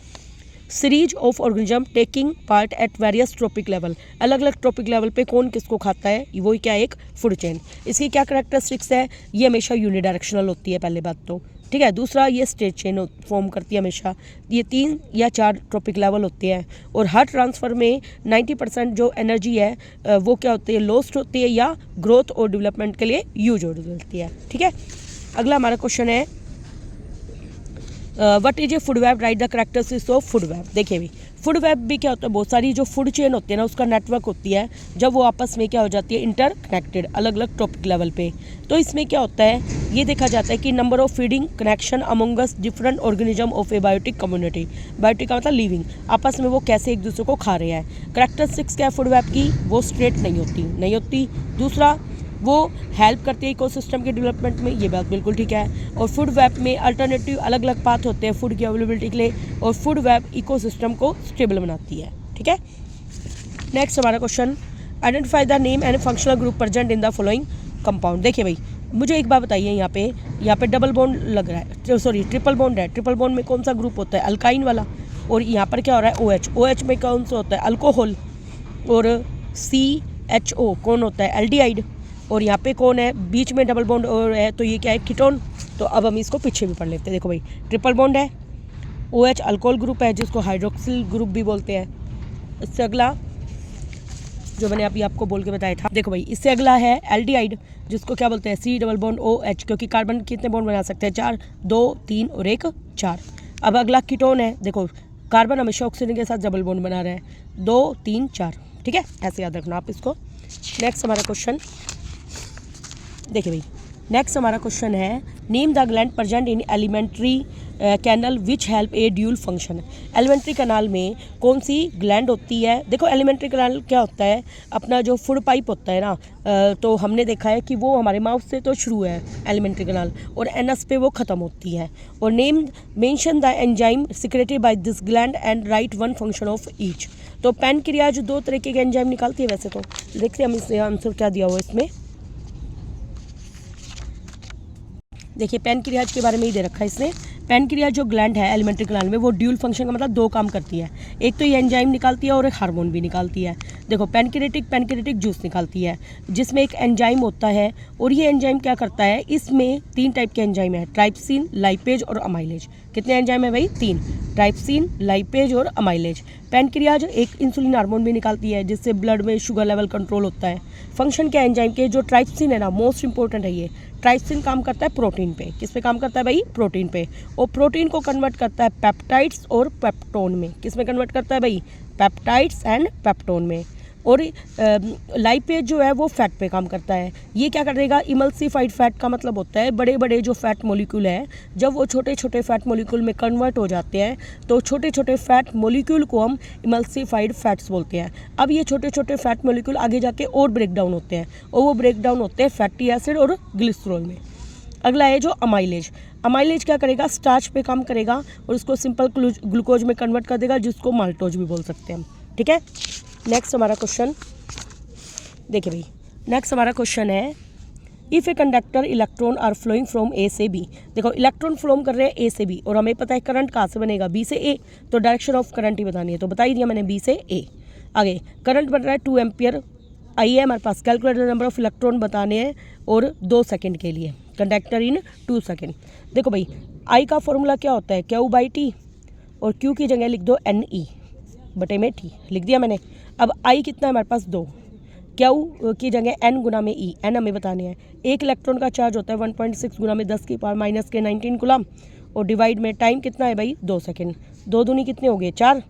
series of organism taking part at various trophic level, अलग अलग ट्रॉपिक लेवल पे कौन किसको खाता है, वो क्या एक फूड चेन। इसकी क्या करैक्टरिस्टिक्स है, ये हमेशा यूनिडायरेक्शनल होती है, पहले बात तो, ठीक है। दूसरा, ये स्टेट चेन फॉर्म करती है हमेशा। ये 3 या 4 ट्रॉपिक लेवल होते हैं, और हर ट्रांसफ़र में 90% जो एनर्जी है वो क्या होती है, लॉस्ट होती है, या ग्रोथ और डेवलपमेंट के लिए यूज होती है, ठीक है। अगला हमारा क्वेश्चन है, what is a food web, right the characteristics of food web. देखिए भाई, फूड वेब भी क्या होता है, बहुत सारी जो फूड चेन होती है ना, उसका नेटवर्क होती है, जब वो आपस में क्या हो जाती है, इंटर कनेक्टेड, अलग अलग टॉपिक लेवल पे। तो इसमें क्या होता है, ये देखा जाता है कि number of feeding connection amongst different organism of a biotic community. Biotic का मतलब लिविंग, आपस में वो कैसे एक दूसरे को खा रहे हैं। करैक्टरिस्टिक्स क्या है फूड वेब की, वो स्ट्रेट नहीं होती। दूसरा, वो हेल्प करती है इकोसिस्टम के डेवलपमेंट में, ये बात बिल्कुल ठीक है। और फूड वेब में अल्टरनेटिव अलग अलग पाथ होते हैं फूड की अवेलेबिलिटी के लिए, और फूड वेब इकोसिस्टम को स्टेबल बनाती है, ठीक है। नेक्स्ट हमारा question, identify the name and functional group present in the following compound. देखिए भाई, मुझे एक बात बताइए, यहाँ पे डबल बॉन्ड लग रहा है, सॉरी ट्रिपल बॉन्ड है। ट्रिपल बॉन्ड में कौन सा ग्रुप होता है, अल्काइन वाला। और यहाँ पर क्या हो रहा है, OH। OH में कौन सा होता है, अल्कोहल। और CHO कौन होता है, एल्डिहाइड। और यहाँ पे कौन है, बीच में डबल बॉन्ड और है, तो ये क्या है, कीटोन। तो अब हम इसको पीछे भी पढ़ लेते हैं। देखो भाई, ट्रिपल बॉन्ड है, OH अल्कोहल ग्रुप है, जिसको हाइड्रोक्सिल ग्रुप भी बोलते हैं। इससे अगला जो मैंने अभी आपको बोल के बताया था। देखो भाई, इससे अगला है एल्डिहाइड, जिसको क्या बोलते हैं, C डबल बॉन्ड OH, क्योंकि कार्बन कितने बॉन्ड बना सकते हैं, 4, 2, 3 और 1, 4। अब अगला कीटोन है, देखो कार्बन हमेशा ऑक्सीजन के साथ डबल बॉन्ड बना रहा है, 2, 3, 4, ठीक है, ऐसे याद रखना आप इसको। नेक्स्ट हमारा क्वेश्चन देखिए भाई, नेक्स्ट हमारा क्वेश्चन है name the gland present in alimentary canal which help a dual function. Alimentary canal में कौन सी ग्लैंड होती है। देखो एलिमेंट्री कैनाल क्या होता है, अपना जो फूड पाइप होता है ना, तो हमने देखा है कि वो हमारे माउथ से तो शुरू है एलिमेंट्री कैनाल, और एनस पे वो ख़त्म होती है। और name mention the enzyme secreted by this gland and right one function of each. तो पैनक्रियाज 2 तरीके के एंजाइम निकालती है वैसे तो। देखते हैं हम इससे आंसर क्या दिया हुआ इसमें। देखिए पैनक्रियाज के बारे में ही दे रखा है इसने। पैनक्रियाज जो ग्लैंड है एलिमेंट्री ग्लैंड में, वो ड्यूल फंक्शन का मतलब 2 काम करती है। एक तो ये एंजाइम निकालती है और एक हार्मोन भी निकालती है। देखो पैनक्रियाटिक जूस निकालती है, जिसमें एक एंजाइम होता है, और ये एंजाइम क्या करता है, इसमें 3 टाइप के एंजाइम है, ट्राइप्सिन, लाइपेज और अमाइलेज। कितने एंजाइम है भाई, 3, ट्राइप्सिन, लाइपेज और अमाइलेज। पैनक्रियाज एक इंसुलिन हार्मोन भी निकालती है, जिससे ब्लड में शुगर लेवल कंट्रोल होता है। फंक्शन क्या एंजाइम के, जो ट्राइप्सिन है ना, मोस्ट इंपॉर्टेंट है ये। ट्राइप्सिन काम करता है प्रोटीन पे। किस पे काम करता है भाई, प्रोटीन पे। और प्रोटीन को कन्वर्ट करता है पेप्टाइड्स और पेप्टोन में। किस में कन्वर्ट करता है भाई, पेप्टाइड्स एंड पेप्टोन में। और लाइपेज जो है वो फैट पे काम करता है। ये क्या करेगा, इमल्सिफाइड फैट का मतलब होता है बड़े बड़े जो फैट मॉलिक्यूल है, जब वो छोटे छोटे फैट मॉलिक्यूल में कन्वर्ट हो जाते हैं, तो छोटे छोटे फैट मॉलिक्यूल को हम इमल्सिफाइड फैट्स बोलते हैं। अब ये छोटे छोटे फैट मॉलिक्यूल आगे जाके और ब्रेक डाउन होते हैं, और वो ब्रेक डाउन होते हैं फैटी एसिड और ग्लिसरॉल में। अगला है जो अमाइलेज। अमाइलेज क्या करेगा, स्टार्च पे काम करेगा और उसको सिंपल ग्लूकोज में कन्वर्ट कर देगा, जिसको माल्टोज भी बोल सकते हैं हम, ठीक है। नेक्स्ट हमारा क्वेश्चन देखिए भाई, नेक्स्ट हमारा क्वेश्चन है if a conductor electron are flowing from A से बी। देखो इलेक्ट्रॉन फ्लो कर रहे हैं ए से बी, और हमें पता है करंट कहाँ से बनेगा, बी से ए, तो डायरेक्शन ऑफ करंट ही बतानी है, तो बता ही दिया मैंने, बी से ए। आगे करंट बन रहा है 2 एम्पियर। आई है हमारे पास, कैलकुलेटर नंबर ऑफ इलेक्ट्रॉन बताने हैं, और 2 सेकेंड के लिए, कंडक्टर इन 2 सेकेंड। देखो भाई आई का फॉर्मूला क्या होता है, Q/T, और Q की जगह लिख दो NE/T, लिख दिया मैंने। अब आई कितना है हमारे पास, 2, Q की जगह N गुना में E, N हमें बताने हैं। एक इलेक्ट्रॉन का चार्ज होता है 1.6 गुना में 10⁻⁻19 कूलम, और डिवाइड में टाइम कितना है भाई, 2 सेकेंड। 2 दूनी कितने हो गए, 4,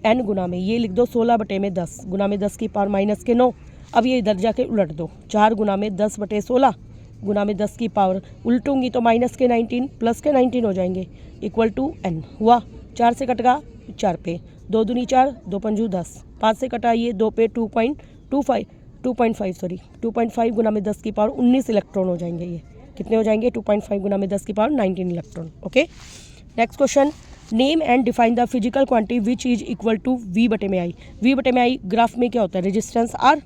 N गुना में ये लिख दो 16/10 गुना में 10⁻⁻9। अब ये इधर जाके उलट दो, 4 गुना में 10/16 गुना में 10 की पावर, उल्टूंगी तो -19 प्लस के 19 हो जाएंगे, इक्वल टू N हुआ। 4 से कटगा 4 पे, 2 दूनी 4, 2 पंजू 10, 5 से कटा ये 2 पे 2.5 गुना में 10 की पावर 19 इलेक्ट्रॉन हो जाएंगे। ये कितने हो जाएंगे, 2.5 गुना में 10 की power 19 electron. Okay, next question, name and define the physical quantity which is equal to V/I। V/I graph में क्या होता है, रेजिस्टेंस R,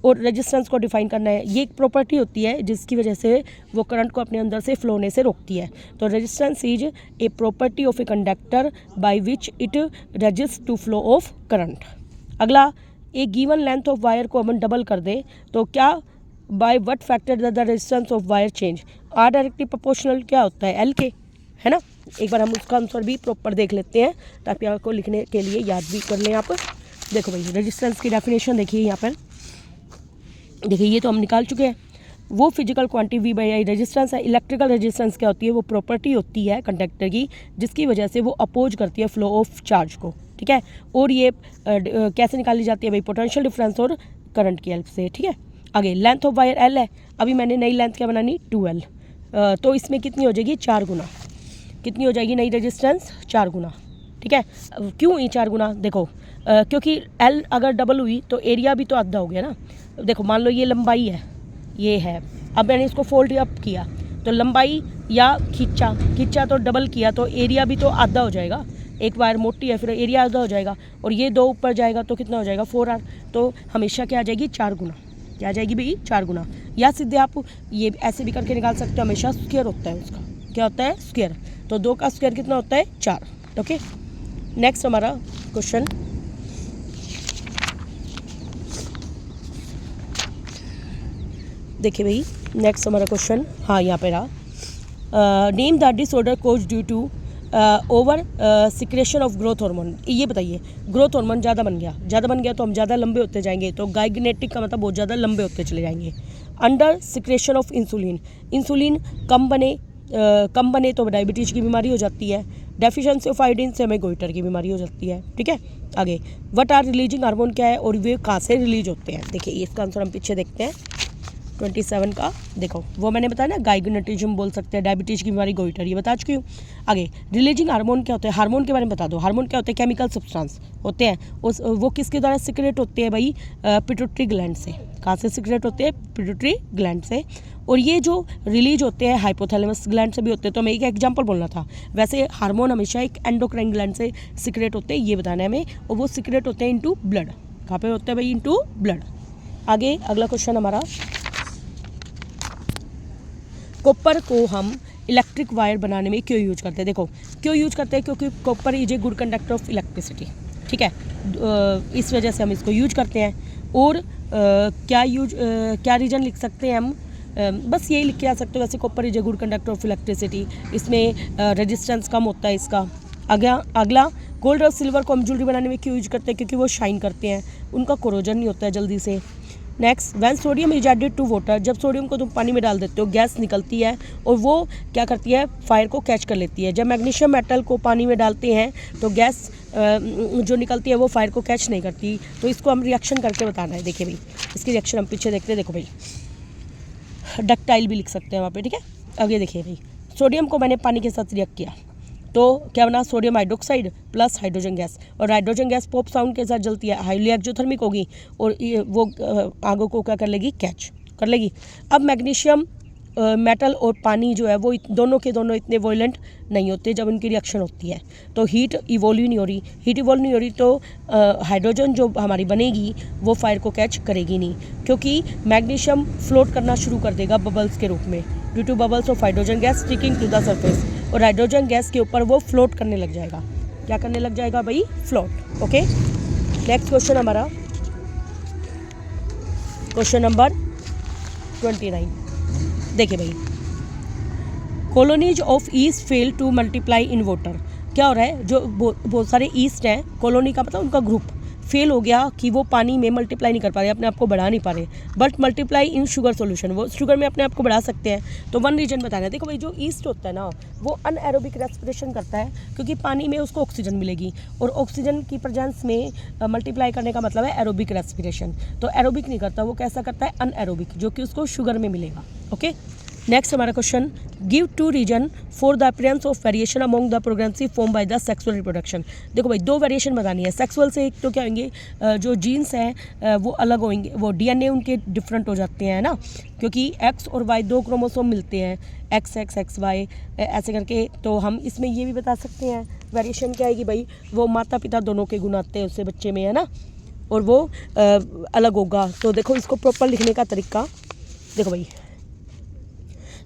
और रेजिस्टेंस को डिफाइन करना है। ये एक प्रॉपर्टी होती है जिसकी वजह से वो करंट को अपने अंदर से फ्लो होने से रोकती है। तो resistance is a property of a conductor by which it resist to flow of current. अगला, एक गिवन लेंथ ऑफ वायर को हम डबल कर दे तो क्या, by what factor the resistance of wire change. R directly proportional क्या होता है, L के, है ना। एक बार हम उसका आंसर भी प्रॉपर देख लेते हैं, ताकि आपको लिखने के लिए याद भी कर लें आप। देखो भाई रेजिस्टेंस की डेफिनेशन देखिए यहाँ पर, देखिए ये तो हम निकाल चुके हैं। वो फिजिकल क्वांटिटी V/I रेजिस्टेंस है। इलेक्ट्रिकल रेजिस्टेंस क्या होती है, वो प्रॉपर्टी होती है कंडक्टर की, जिसकी वजह से वो अपोज करती है फ्लो ऑफ चार्ज को, ठीक है। और ये कैसे निकाली जाती है भाई, पोटेंशियल डिफरेंस और करंट की हेल्प से, ठीक है। आगे लेंथ ऑफ वायर L है, अभी मैंने नई लेंथ क्या बनानी, 2L, तो इसमें कितनी हो जाएगी, 4 गुना। कितनी हो जाएगी नई रेजिस्टेंस, 4 गुना, ठीक है। क्यों ये 4 गुना, देखो क्योंकि L अगर डबल हुई तो एरिया भी तो आधा हो गया ना। देखो मान लो ये लंबाई है, ये है, अब मैंने इसको फोल्ड अप किया तो लंबाई या खींचा तो डबल किया तो एरिया भी तो आधा हो जाएगा। एक वायर मोटी है फिर एरिया आधा हो जाएगा, और ये 2 ऊपर जाएगा तो कितना हो जाएगा, 4R। तो हमेशा क्या आ जाएगी, 4 गुना। क्या आ जाएगी भाई, 4 गुना। या सीधे आप ये ऐसे भी करके निकाल सकते हो, हमेशा स्क्वायर होता है उसका, क्या होता है, स्क्वायर। तो 2 का स्क्वायर कितना होता है, 4। ओके, नेक्स्ट हमारा क्वेश्चन, देखिए भाई नेक्स्ट हमारा क्वेश्चन, हाँ यहाँ पे रहा, name the disorder cause due to over secretion of growth hormone. ये बताइए, ग्रोथ हार्मोन ज़्यादा बन गया तो हम ज़्यादा लंबे होते जाएंगे, तो गाइगनेटिक का मतलब बहुत ज़्यादा लंबे होते चले जाएंगे। Under secretion of insulin, insulin कम बने तो डायबिटीज़ की बीमारी हो जाती है। डेफिशिएंसी ऑफ आयोडीन से हमें गोइटर की बीमारी हो जाती है। ठीक है, आगे व्हाट आर रिलीजिंग हार्मोन क्या है और वे कहाँ से रिलीज होते हैं। देखिए इसका आंसर हम पीछे देखते हैं 27 का। देखो वो मैंने बताया ना, गाइगनेटिज्म बोल सकते हैं, डायबिटीज़ की बीमारी, गोइटर, ये बता चुकी हूँ। आगे रिलीजिंग हार्मोन क्या होते हैं, हार्मोन के बारे में बता दो। हार्मोन क्या होते हैं, केमिकल सब्सटेंस होते हैं। वो किसके द्वारा सिक्रेट होते हैं भाई, पिट्यूटरी ग्लैंड से। कहाँ से सिक्रेट होते हैं, पिट्यूटरी ग्लैंड से। और ये जो रिलीज होते हैं हाइपोथैलेमस ग्लैंड से भी होते हैं। तो मैं एक एग्जांपल बोलना था, वैसे हार्मोन हमेशा एक एंडोक्राइन ग्लैंड से सिक्रेट होते हैं, ये बताना है हमें। और वो सिक्रेट होते हैं इनटू ब्लड। कहाँ पे होते हैं भाई, इनटू ब्लड। आगे अगला क्वेश्चन हमारा, कॉपर को हम इलेक्ट्रिक वायर बनाने में क्यों यूज करते हैं। देखो क्यों यूज करते हैं, क्योंकि copper is a good conductor of electricity. ठीक है, इस वजह से हम इसको यूज करते हैं। और क्या रीजन लिख सकते हैं हम, बस यही लिख के आ सकते हो। वैसे copper is a good conductor of electricity, इसमें रेजिस्टेंस कम होता है इसका। अगला गोल्ड और सिल्वर को हम ज्वेलरी बनाने में क्यों यूज करते हैं, क्योंकि वो शाइन करते हैं, उनका कोरोजन नहीं होता है जल्दी से। Next, when sodium is added to water, जब सोडियम को तुम पानी में डाल देते हो गैस निकलती है और वो क्या करती है, फायर को कैच कर लेती है। जब मैग्नीशियम मेटल को पानी में डालते हैं तो गैस जो निकलती है वो फायर को कैच नहीं करती। तो इसको हम रिएक्शन करके बताना है। देखिए भाई इसकी रिएक्शन हम पीछे देखते हैं। देखो भाई डक्टाइल भी लिख सकते हैं वहाँ पे। ठीक है, आगे देखिए भाई, सोडियम को मैंने पानी के साथ रिएक्ट किया तो क्या बना, sodium hydroxide plus hydrogen gas. और हाइड्रोजन गैस पॉप साउंड के साथ जलती है, हाईली एक्सोथर्मिक होगी और वो आगों को क्या कर लेगी, कैच कर लेगी। अब मैग्नीशियम मेटल और पानी जो है वो दोनों के दोनों इतने वॉयलेंट नहीं होते जब उनकी रिएक्शन होती है। तो हीट इवॉल्व नहीं हो रही तो हाइड्रोजन जो हमारी बनेगी वो फायर को कैच करेगी नहीं, क्योंकि मैग्नीशियम फ्लोट करना शुरू कर देगा बबल्स के रूप में, due to bubbles of hydrogen gas sticking to the surface. और हाइड्रोजन गैस के ऊपर वो फ्लोट करने लग जाएगा। क्या करने लग जाएगा भाई, फ्लोट। ओके, नेक्स्ट क्वेश्चन हमारा, क्वेश्चन नंबर 29। देखिए भाई, colonies of east fail to multiply in water. क्या हो रहा है, जो बहुत सारे ईस्ट हैं, कॉलोनी का मतलब उनका ग्रुप फेल हो गया कि वो पानी में मल्टीप्लाई नहीं कर पा रहे, अपने आप को बढ़ा नहीं पा रहे, but multiply in sugar solution, वो शुगर में अपने आप को बढ़ा सकते हैं। तो वन रीजन बताना है। देखो भाई जो ईस्ट होता है ना वो अनएरोबिक रेस्पिरेशन करता है, क्योंकि पानी में उसको ऑक्सीजन मिलेगी और ऑक्सीजन की प्रेजेंस में मल्टीप्लाई करने का मतलब है एरोबिक रेस्पिरेशन। तो एरोबिक नहीं करता, वो कैसा करता है, अनएरोबिक, जो कि उसको शुगर में मिलेगा। ओके, नेक्स्ट हमारा question, give two reason for the appearance of variation among the progressive form by the sexual reproduction. देखो भाई दो वेरिएशन बतानी है सेक्सुअल से। एक तो क्या होंगे, जो जीन्स हैं वो अलग होंगे, वो डीएनए उनके डिफरेंट हो जाते हैं ना, क्योंकि एक्स और वाई दो क्रोमोसोम मिलते हैं, एक्स एक्स एक्स वाई ऐसे करके। तो हम इसमें ये भी बता सकते हैं वेरिएशन क्या आएगी भाई, वो माता पिता दोनों के गुण आते हैं उससे बच्चे में, है ना, और वो अलग होगा। तो देखो इसको प्रॉपर लिखने का तरीका देखो भाई,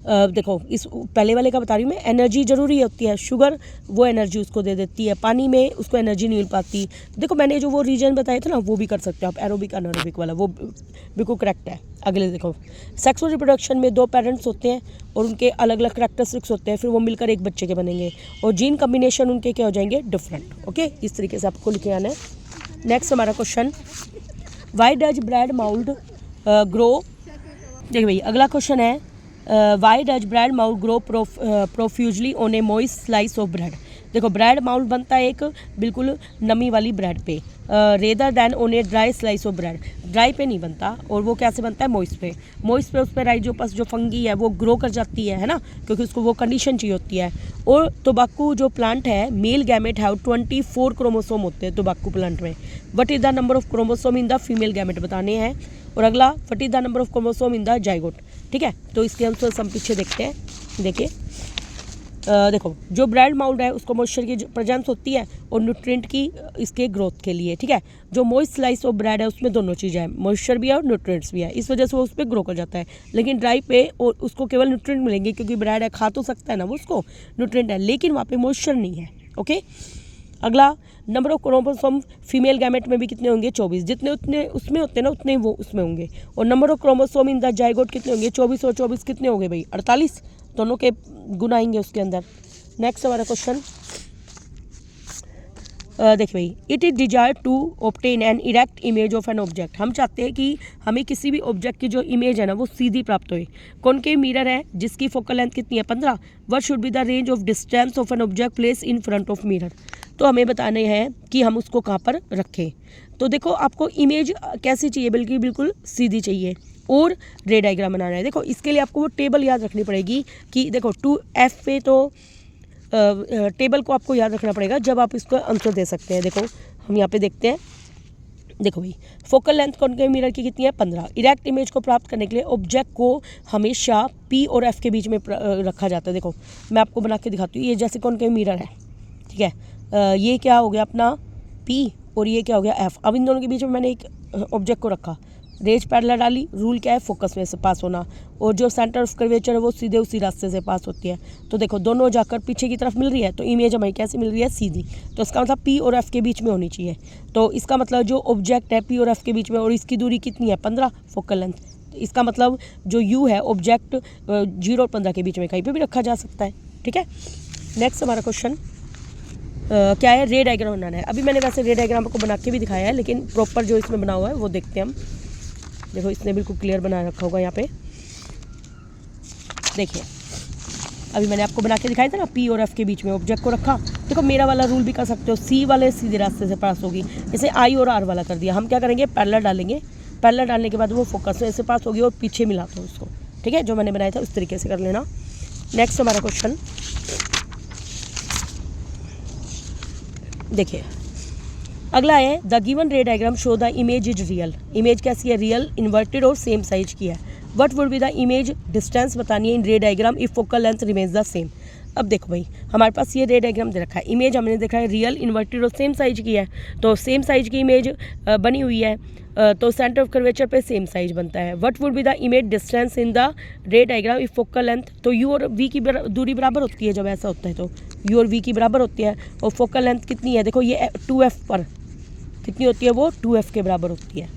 देखो इस पहले वाले का बता रही हूँ मैं, एनर्जी ज़रूरी होती है, शुगर वो एनर्जी उसको दे देती है, पानी में उसको एनर्जी नहीं मिल पाती। देखो मैंने जो वो रीजन बताए थे ना वो भी कर सकते हो आप, एरोबिक अनएरोबिक वाला, वो बिल्कुल करेक्ट है। अगले देखो, सेक्सुअल रिप्रोडक्शन में दो पेरेंट्स होते हैं और उनके अलग अलग करैक्टरिस्टिक्स होते हैं, फिर वो मिलकर एक बच्चे के बनेंगे और जीन कम्बिनेशन उनके क्या हो जाएंगे, डिफरेंट। ओके, इस तरीके से आपको लिखे आना है। नेक्स्ट हमारा question, why does bread mould grow. देखिए भाई अगला क्वेश्चन है, why does bread mould grow profusely on A moist slice of bread. देखो ब्रेड माउल्ड बनता है एक बिल्कुल नमी वाली ब्रेड पे, rather than on a dry slice of bread. Dry पे नहीं बनता, और वो कैसे बनता है, मॉइस्ट पे। मॉइस्ट पे उस पर राइजोपस जो फंगी है वो ग्रो कर जाती है ना, क्योंकि उसको वो कंडीशन चाहिए होती है। और तोबाकू जो प्लांट है, मेल गैमेट हैव 24 क्रोमोसोम होते हैं तोबाकू प्लांट में। What is the number of chromosome in the female gamete बताने हैं। और अगला, what is the number of chromosome in the zygote. ठीक है, तो इसके आंसर हम पीछे देखते हैं। देखिए देखो जो ब्रेड माउल्ड है उसको मॉइस्चर की प्रेजेंस होती है और न्यूट्रिएंट की इसके ग्रोथ के लिए। ठीक है, जो मॉइस्ट स्लाइस ऑफ ब्रेड है उसमें दोनों चीज़ें हैं, मॉइस्चर भी है और न्यूट्रिएंट्स भी है, इस वजह से वो उस पर ग्रो कर जाता है। लेकिन ड्राई पे और उसको केवल न्यूट्रिएंट मिलेंगे, क्योंकि ब्रेड है, खा तो सकता है ना वो, उसको न्यूट्रिएंट है, लेकिन वहाँ पे मॉइस्चर नहीं है। ओके, अगला, number of chromosome female gamete में भी कितने होंगे, 24। जितने उतने उसमें होते हैं ना उतने वो उसमें होंगे। और number of chromosome in the zygote कितने होंगे, 24 और 24 कितने होंगे भाई, 48, दोनों के गुण आएंगे उसके अंदर। नेक्स्ट हमारा क्वेश्चन, देखिए भाई, it is desire to obtain an erect image of an object. हम चाहते हैं कि हमें किसी भी ऑब्जेक्ट की जो इमेज है ना वो सीधी प्राप्त होए। कॉनकेव मिरर है जिसकी फोकल लेंथ कितनी है 15। What should be the range of distance of an object place in front of mirror. तो हमें बताने हैं कि हम उसको कहाँ पर रखें। तो देखो आपको इमेज कैसी चाहिए, बल्कि बिल्कुल सीधी चाहिए और रे डायग्राम बनाना है। देखो इसके लिए आपको वो टेबल याद रखनी पड़ेगी कि देखो 2F पे तो टेबल को आपको याद रखना पड़ेगा जब आप इसको आंसर दे सकते हैं। देखो हम यहाँ पे देखते हैं, देखो भाई फोकल लेंथ कॉनकेव मिरर की कितनी है 15। इरेक्ट इमेज को प्राप्त करने के लिए ऑब्जेक्ट को हमेशा P और F के बीच में रखा जाता है। देखो मैं आपको बना के दिखाती हूँ, ये जैसे कॉनकेव मिरर है, ठीक है, ये क्या हो गया अपना P और ये क्या हो गया F। अब इन दोनों के बीच में मैंने एक ऑब्जेक्ट को रखा, रेज पैरेलल डाली, रूल क्या है फोकस में से पास होना, और जो सेंटर ऑफ कर्वेचर है वो सीधे उसी रास्ते से पास होती है। तो देखो दोनों जाकर पीछे की तरफ मिल रही है, तो इमेज हमें कैसे मिल रही है सीधी। तो इसका मतलब P और F के बीच में होनी चाहिए। तो इसका मतलब जो ऑब्जेक्ट है P और F के बीच में, और इसकी दूरी कितनी है 15 फोकल लेंथ। तो इसका मतलब जो U है ऑब्जेक्ट 0 और 15 के बीच में कहीं पर भी रखा जा सकता है, ठीक है। नेक्स्ट हमारा क्वेश्चन क्या है, रे डायग्राम बनाना है। अभी मैंने वैसे रे डायग्राम को बना के भी दिखाया है, लेकिन प्रॉपर जो इसमें बना हुआ है वो देखते हैं हम। देखो इसने बिल्कुल क्लियर बना रखा होगा यहाँ पे, देखिए अभी मैंने आपको बना के दिखाया था ना, P और F के बीच में ऑब्जेक्ट को रखा। देखो मेरा वाला रूल भी कर सकते हो, C वाले सीधे रास्ते से पास होगी, जैसे I और R वाला कर दिया। हम क्या करेंगे, पैरेलल डालेंगे, पैरेलल डालने के बाद वो फोकस में से पास होगी और पीछे मिलाते हो उसको, ठीक है, जो मैंने बनाया था उस तरीके से कर लेना। नेक्स्ट हमारा क्वेश्चन देखिए, अगला है the given ray diagram show the image is real. Image कैसी है, रियल, इन्वर्टेड और सेम साइज की है। What would be the image distance बतानी है in ray diagram if focal length remains the same. अब देखो भाई हमारे पास ये रे डायग्राम दे रखा है, इमेज हमने देखा है रियल, इन्वर्टेड और सेम साइज की है। तो सेम साइज की इमेज बनी हुई है, तो सेंटर ऑफ कर्वेचर पे सेम साइज बनता है। What would be the image distance in the रे डायग्राम इफ फोकल लेंथ। तो U और V की दूरी बराबर होती है, जब ऐसा होता है तो U और V की बराबर होती है, और फोकल लेंथ कितनी है, देखो ये 2F पर कितनी होती है, वो 2F के बराबर होती है,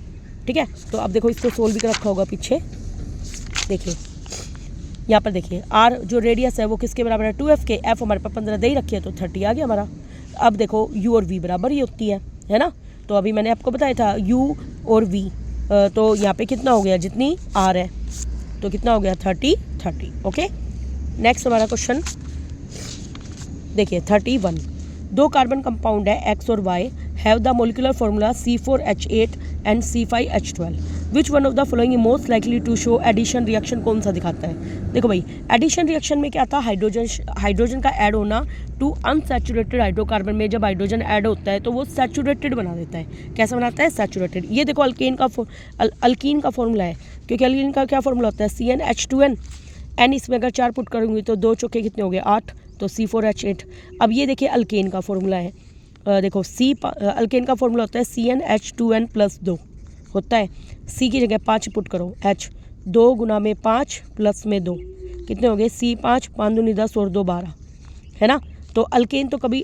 ठीक है। तो अब देखो इसको सोल्व भी कर रखा होगा पीछे, देखिए यहाँ पर देखिए R जो रेडियस है वो किसके बराबर है 2F के, F हमारे पास 15 दे ही रखी है तो 30 आ गया हमारा। अब देखो U और V बराबर ही होती है ना। तो अभी मैंने आपको बताया था U और V, तो यहाँ पे कितना हो गया, जितनी R है तो कितना हो गया 30। ओके, नेक्स्ट हमारा क्वेश्चन देखिए 31। दो कार्बन कंपाउंड है X और Y, have the molecular formula C4H8 and C5H12। Which one of the following most likely to show addition reaction, कौन सा दिखाता है। देखो भाई एडिशन रिएक्शन में क्या था, हाइड्रोजन का ऐड होना टू अनसैचुरेटेड हाइड्रोकार्बन में। जब हाइड्रोजन ऐड होता है तो वो सैचुरेटेड बना देता है। कैसा बनाता है, सैचुरेटेड। ये देखो अल्कीन का फॉर्मूला है, क्योंकि अल्कीन का क्या फॉर्मूला होता है CnH2n। एन इसमें अगर 4 पुट करूँगी तो 2 चौके कितने हो गए 8, तो C4H8। अब ये देखिए अल्केन का फॉर्मूला है, देखो अल्केन का फॉर्मूला होता है CnH2n + 2 होता है। C की जगह 5 पुट करो, H 2 गुना में 5 प्लस में 2 कितने हो गए C5, 5 दूनी 10 और 2 12, है ना। तो अल्केन तो कभी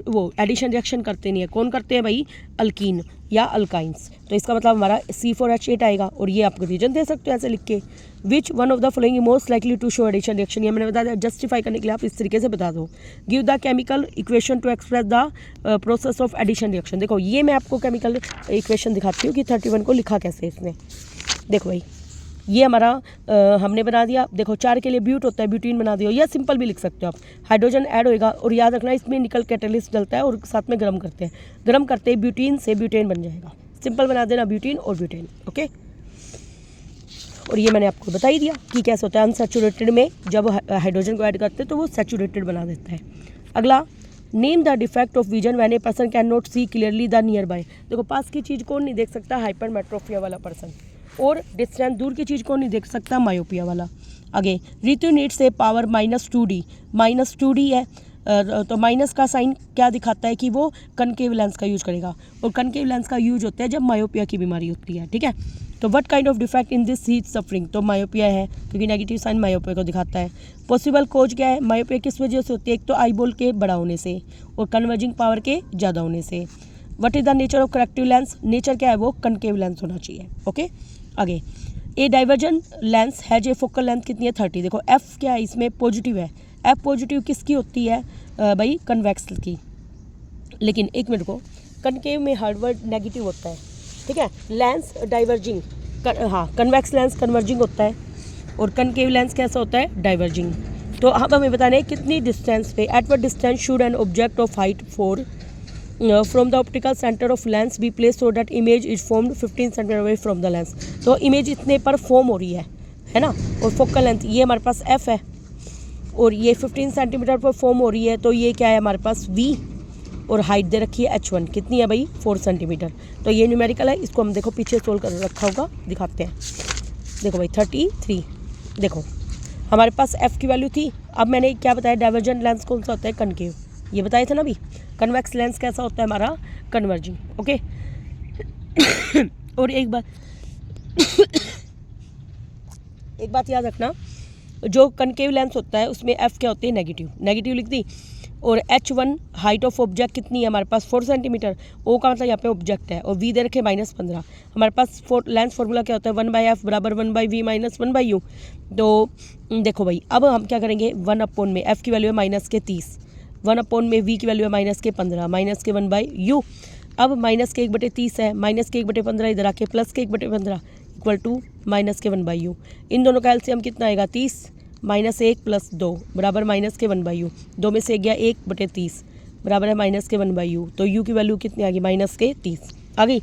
वो एडिशन रिएक्शन करते नहीं है, कौन करते हैं भाई, अल्कीन या अल्काइंस। तो इसका मतलब हमारा C4H8 आएगा, और ये आप रीजन दे सकते हो ऐसे लिख के। Which one of the following most likely to show addition reaction, ये मैंने बता दिया। जस्टिफाई करने के लिए आप इस तरीके से बता दो, give the chemical equation to express the process of addition reaction. देखो ये मैं आपको केमिकल इक्वेशन दिखाती हूँ कि 31 को लिखा कैसे इसने। देखो भाई ये हमारा हमने बना दिया। देखो 4 के लिए ब्यूट होता है, ब्यूटीन बना दिया, या सिंपल भी लिख सकते हो आप। हाइड्रोजन ऐड होएगा, और याद रखना इसमें निकल कैटलिस्ट डलता है और साथ में गर्म करते हैं। गर्म करते ही ब्यूटीन से ब्यूटेन बन जाएगा, सिंपल बना देना ब्यूटीन और ब्यूटेन। ओके, और ये मैंने आपको बता ही दिया कि कैसे होता है। अनसैचुरेटेड में जब हाइड्रोजन को ऐड करते हैं तो वो सैचुरेटेड बना देता है। अगला, name the defect of vision when a person can not see clearly the near by. देखो पास की चीज़ कौन नहीं देख सकता, हाइपरमेट्रोपिया वाला पर्सन। और डिस्टेंस दूर की चीज़ को नहीं देख सकता, मायोपिया वाला। आगे, ऋतु नीड्स ए पावर -2D है, तो माइनस का साइन क्या दिखाता है कि वो कनकेव लेंस का यूज करेगा, और कनकेव लेंस का यूज होता है जब मायोपिया की बीमारी होती है, ठीक है। तो what kind of defect in this heat suffering, तो मायोपिया है, क्योंकि नेगेटिव साइन मायोपिया को दिखाता है। पॉसिबल कोज क्या है, मायोपिया किस वजह से होती है, एक तो आईबॉल के बड़ा होने से और कन्वर्जिंग पावर के ज़्यादा होने से। What is the nature of corrective lens, nature क्या है, वो कनकेव लेंस होना चाहिए। ओके, आगे, a divergent lens has a focal length कितनी है 30। देखो एफ क्या है, इसमें पॉजिटिव है। एफ पॉजिटिव किसकी होती है भाई, कन्वेक्स की। लेकिन एक मिनट को, कनकेव में हर वर्ड नेगेटिव होता है, ठीक है। लेंस डाइवर्जिंग, हाँ कन्वेक्स लेंस कन्वर्जिंग होता है और कनकेव लेंस कैसा होता है, डाइवर्जिंग। तो अब हमें बताना है कितनी डिस्टेंस पे, at what distance should an object of height 4 from the optical centre of lens be place so that image is formed 15 centimetre away from the lens. तो इमेज इतने पर फॉर्म हो रही है ना, और फोकल लेंथ ये हमारे पास f है और ये 15 सेंटीमीटर पर फॉर्म हो रही है, तो ये क्या है हमारे पास v, और हाइट दे रखी है h1 कितनी है भाई 4 सेंटीमीटर। तो ये न्यूमेरिकल है, इसको हम देखो पीछे सोल्व कर रखा होगा, दिखाते हैं। देखो भाई 33, देखो हमारे पास f की वैल्यू थी। अब मैंने क्या बताया, डाइवर्जेंट लेंस कौन सा होता है, कनकेव, ये बताया था ना अभी। कन्वेक्स लेंस कैसा होता है हमारा, कन्वर्जिंग, ओके। और एक बात याद रखना, जो कनकेव लेंस होता है उसमें f क्या होती है, नेगेटिव लिख दी। और h1 हाइट ऑफ ऑब्जेक्ट कितनी है हमारे पास 4 सेंटीमीटर, o का मतलब यहाँ पे ऑब्जेक्ट है, और v दे रखे -15। हमारे पास लेंस फार्मूला क्या होता है, 1/f बराबर 1/v माइनस 1/u। तो देखो भाई अब हम क्या करेंगे, 1/, में f की वैल्यू है -30, 1/, में v की वैल्यू है -15 -1/u। अब -1/30 है, -1/15 इधर आके +1/15 इक्वल टू -1/u। इन दोनों का एलसीएम कितना आएगा, 30 -1 + 2 बराबर -1/u। 2 में से गया 1/30 बराबर है -1/u। तो u की वैल्यू कितनी आ गई, -30 आ गई।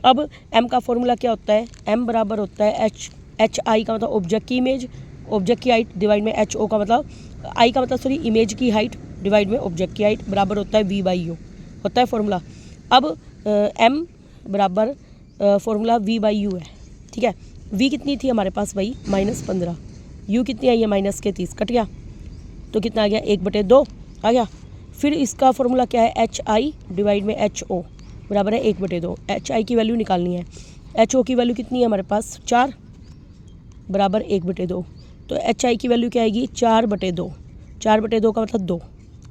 अब m का फॉर्मूला क्या होता है, m बराबर होता है hi का मतलब ऑब्जेक्ट की इमेज, ऑब्जेक्ट की हाइट डिवाइड में ho का मतलब i का मतलब इमेज की हाइट डिवाइड में ऑब्जेक्ट की हाइट बराबर होता है v/u, होता है फॉर्मूला। अब m बराबर फॉर्मूला v/u है, ठीक है। v कितनी थी हमारे पास भाई -15, u कितनी आई है -30, कट गया तो कितना आ गया 1/2 आ गया। फिर इसका फॉर्मूला क्या है, hi डिवाइड में ho बराबर है 1/2। hi की वैल्यू निकालनी है, ho की वैल्यू कितनी है हमारे पास 4 बराबर 1/2। तो hi की वैल्यू क्या आएगी 4/2, 4/2 का मतलब 2,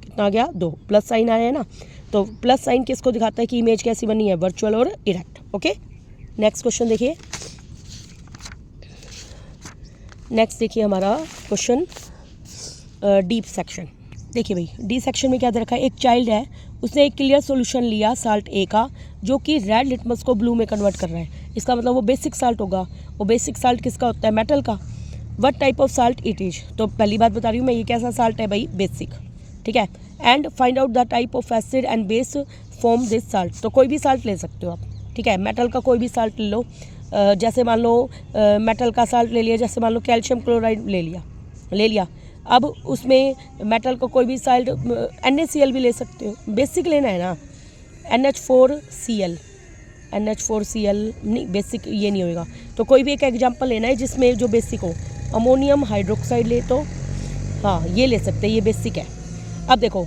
कितना आ गया 2, प्लस साइन आया है ना। तो प्लस साइन किसको दिखाता है कि इमेज कैसी बनी है, वर्चुअल और इरेक्ट, ओके। नेक्स्ट क्वेश्चन देखिए, नेक्स्ट देखिए हमारा क्वेश्चन डीप सेक्शन। देखिए भाई डी सेक्शन में क्या दे रखा है, एक चाइल्ड है, उसने एक क्लियर सॉल्यूशन लिया साल्ट ए का, जो कि रेड लिटमस को ब्लू में कन्वर्ट कर रहा है। इसका मतलब वो बेसिक साल्ट होगा। वो बेसिक साल्ट किसका होता है, मेटल का। What type of salt it is, तो पहली बात बता रही हूँ मैं, ये कैसा साल्ट है भाई, बेसिक, ठीक है। And find out the type of acid and base form this salt, तो कोई भी साल्ट ले सकते हो आप, ठीक है। मेटल का कोई भी साल्ट ले लो, जैसे मान लो मेटल का साल्ट ले लिया, जैसे मान लो कैल्शियम क्लोराइड ले लिया। अब उसमें मेटल का कोई भी साल्ट, NaCl भी ले सकते हो, बेसिक लेना है ना। NH4Cl नहीं, बेसिक ये नहीं होएगा, तो कोई भी एक एग्जांपल लेना है जिसमें जो बेसिक हो। अमोनियम हाइड्रोक्साइड ले तो हाँ ये ले सकते हैं, ये बेसिक है। अब देखो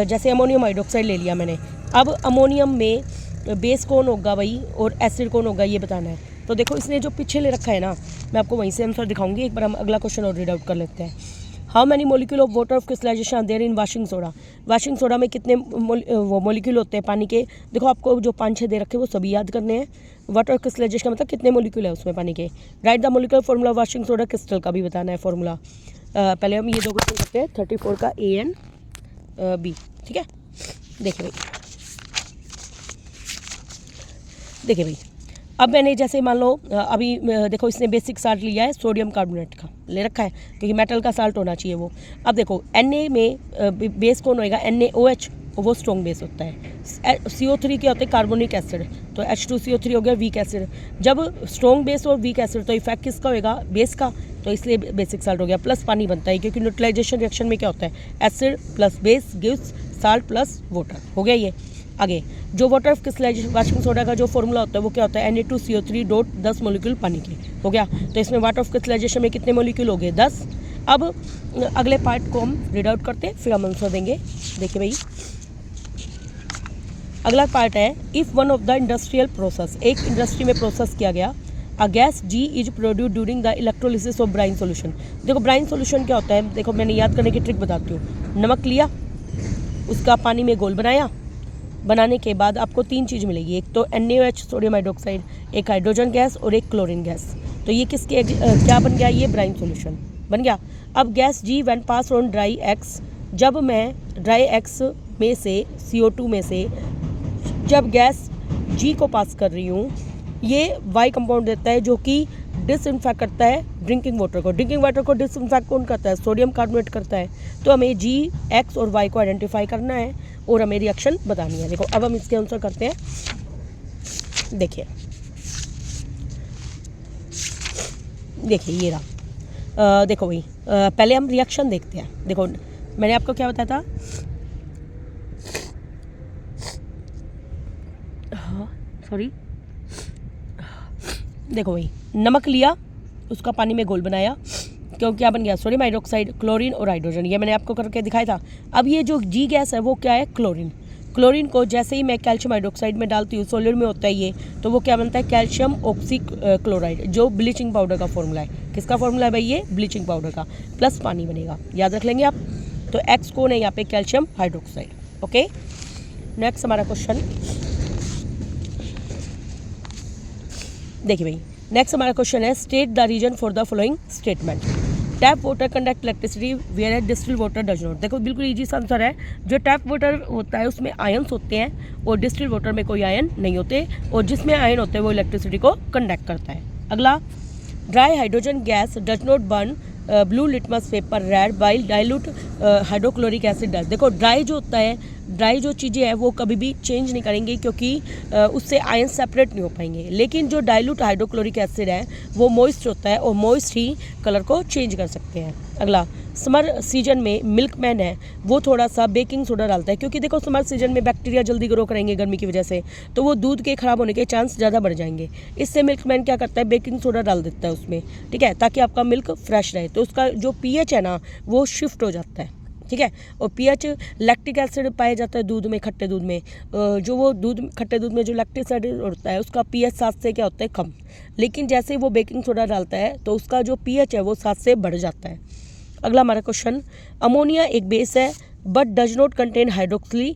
जैसे अमोनियम हाइड्रोक्साइड ले लिया मैंने, अब अमोनियम में बेस कौन होगा भाई और एसिड कौन होगा ये बताना है। तो देखो इसने जो पीछे ले रखा है ना, मैं आपको वहीं से आंसर दिखाऊंगी। एक बार हम अगला क्वेश्चन और रीड आउट कर लेते हैं। How many molecule of water of crystallization are there in washing soda. Washing soda में कितने मोलिक्यूल होते हैं पानी के, देखो आपको जो 5-6 दे रखे वो सभी याद करने हैं। वाटर ऑफ क्रिस्टलाइजेशन का मतलब कितने मोलिक्यूल है उसमें पानी के। Right the molecular formula washing soda crystal का भी बताना है फॉर्मूला। पहले हम ये दो क्वेश्चन करते हैं, 34 का ANB, ठीक है। देखिए भाई अब मैंने जैसे मान लो अभी देखो इसने बेसिक साल्ट लिया है, सोडियम कार्बोनेट का ले रखा है, क्योंकि मेटल का साल्ट होना चाहिए वो। अब देखो Na में बेस कौन होएगा, NaOH, वो स्ट्रॉन्ग बेस होता है। CO3 क्या होता है, कार्बोनिक एसिड, तो H2CO3 हो गया वीक एसिड। जब स्ट्रॉन्ग बेस और वीक एसिड तो इफेक्ट किसका होएगा, बेस का, तो इसलिए बेसिक साल्ट हो गया। प्लस पानी बनता है, क्योंकि न्यूट्रलाइजेशन रिएक्शन में क्या होता है, acid plus base gives salt plus water, हो गया ये। आगे जो water of crystallization washing soda का जो फॉर्मूला होता है वो क्या होता है, Na2CO3 डॉट 10 मोलिक्यूल पानी के, हो गया। तो इसमें वाटर ऑफ क्रिस्टलाइजेशन में कितने मोलिक्यूल हो गए, 10। अब अगले पार्ट को हम रीड आउट करते हैं, फिर हम आंसर देंगे। देखिए भाई अगला पार्ट है, if one of the industrial process, एक इंडस्ट्री में प्रोसेस किया गया, a gas G is produce during the electrolysis of brine solution. देखो ब्राइन सोल्यूशन क्या होता है, देखो मैंने याद करने की ट्रिक बताती हूँ। नमक लिया, उसका पानी में घोल बनाया, बनाने के बाद आपको 3 चीज़ मिलेगी, एक तो NaOH सोडियम हाइड्रोक्साइड, एक हाइड्रोजन गैस और एक क्लोरीन गैस। तो ये किसके क्या बन गया, ये ब्राइन सॉल्यूशन बन गया। अब gas G when pass on dry x, जब मैं ड्राई एक्स में से CO2 में से जब गैस G को पास कर रही हूँ, ये Y कंपाउंड देता है जो कि डिसइंफेक्ट करता है ड्रिंकिंग वाटर को। ड्रिंकिंग वाटर को डिसइंफेक्ट कौन करता है? सोडियम कार्बोनेट करता है। तो हमें G, X और Y को आइडेंटिफाई करना है और हमें रिएक्शन बतानी है। देखो अब हम इसके आंसर करते हैं। देखिए ये रहा। देखो भाई, पहले हम रिएक्शन देखते हैं। देखो मैंने आपको क्या बताया था, सॉरी, देखो भाई, नमक लिया, उसका पानी में घोल बनाया, क्यों क्या बन गया? सोडियम हाइड्रोक्साइड, क्लोरीन और हाइड्रोजन। ये मैंने आपको करके दिखाया था। अब ये जो G गैस है वो क्या है? क्लोरीन। क्लोरीन को जैसे ही मैं कैल्शियम हाइड्रोक्साइड में डालती हूँ, सॉलिड में होता है ये, तो वो क्या बनता है? कैल्शियम ऑक्सी क्लोराइड, जो ब्लीचिंग पाउडर का फॉर्मूला है। किसका फॉर्मूला है भाई? ये ब्लीचिंग पाउडर का, प्लस पानी बनेगा, याद रख लेंगे आप। तो X कौन है यहाँ पे? Calcium hydroxide. ओके, नेक्स्ट हमारा क्वेश्चन देखिए भाई, नेक्स्ट हमारा क्वेश्चन है state the reason for the following statement. Tap water conduct electricity where distilled water does not. देखो बिल्कुल इजी सा आंसर है। जो टैप वाटर होता है उसमें आयंस होते हैं और डिस्टिल्ड वाटर में कोई आयन नहीं होते, और जिसमें आयन होते हैं वो इलेक्ट्रिसिटी को कंडक्ट करता है। अगला, dry hydrogen gas does not burn blue litmus paper red while dilute hydrochloric acid does. देखो ड्राई जो होता है, ड्राई जो चीज़ें हैं वो कभी भी चेंज नहीं करेंगी, क्योंकि उससे आयन सेपरेट नहीं हो पाएंगे। लेकिन जो डाइल्यूट हाइड्रोक्लोरिक एसिड है वो मॉइस्ट होता है और मॉइस्ट ही कलर को चेंज कर सकते हैं। अगला, समर सीजन में मिल्कमैन है वो थोड़ा सा बेकिंग सोडा डालता है, क्योंकि देखो समर सीजन में बैक्टीरिया जल्दी ग्रो करेंगे गर्मी की वजह से, तो वो दूध के ख़राब होने के चांस ज़्यादा बढ़ जाएंगे। इससे मिल्कमैन क्या करता है? बेकिंग सोडा डाल देता है उसमें, ठीक है, ताकि आपका मिल्क फ्रेश रहे। तो उसका जो पीएच है ना वो शिफ्ट हो जाता है, ठीक है। और पीएच, लैक्टिक एसिड पाया जाता है दूध में, खट्टे दूध में, जो वो दूध खट्टे दूध में जो लैक्टिक एसिड होता है उसका पीएच 7 से क्या होता है? कम। लेकिन जैसे वो बेकिंग सोडा डालता है तो उसका जो पीएच है वो 7 से बढ़ जाता है। अगला हमारा क्वेश्चन, अमोनिया एक बेस है but does not contain hydroxyl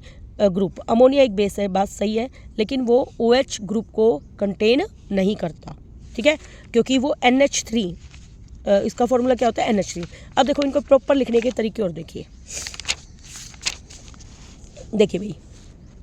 group. Ammonia एक बेस है, बात सही है, लेकिन वो OH ग्रुप को कंटेन नहीं करता, ठीक है, क्योंकि वो NH3, इसका फॉर्मूला क्या होता है? NH3। अब देखो इनको प्रॉपर लिखने के तरीके और देखिए भाई,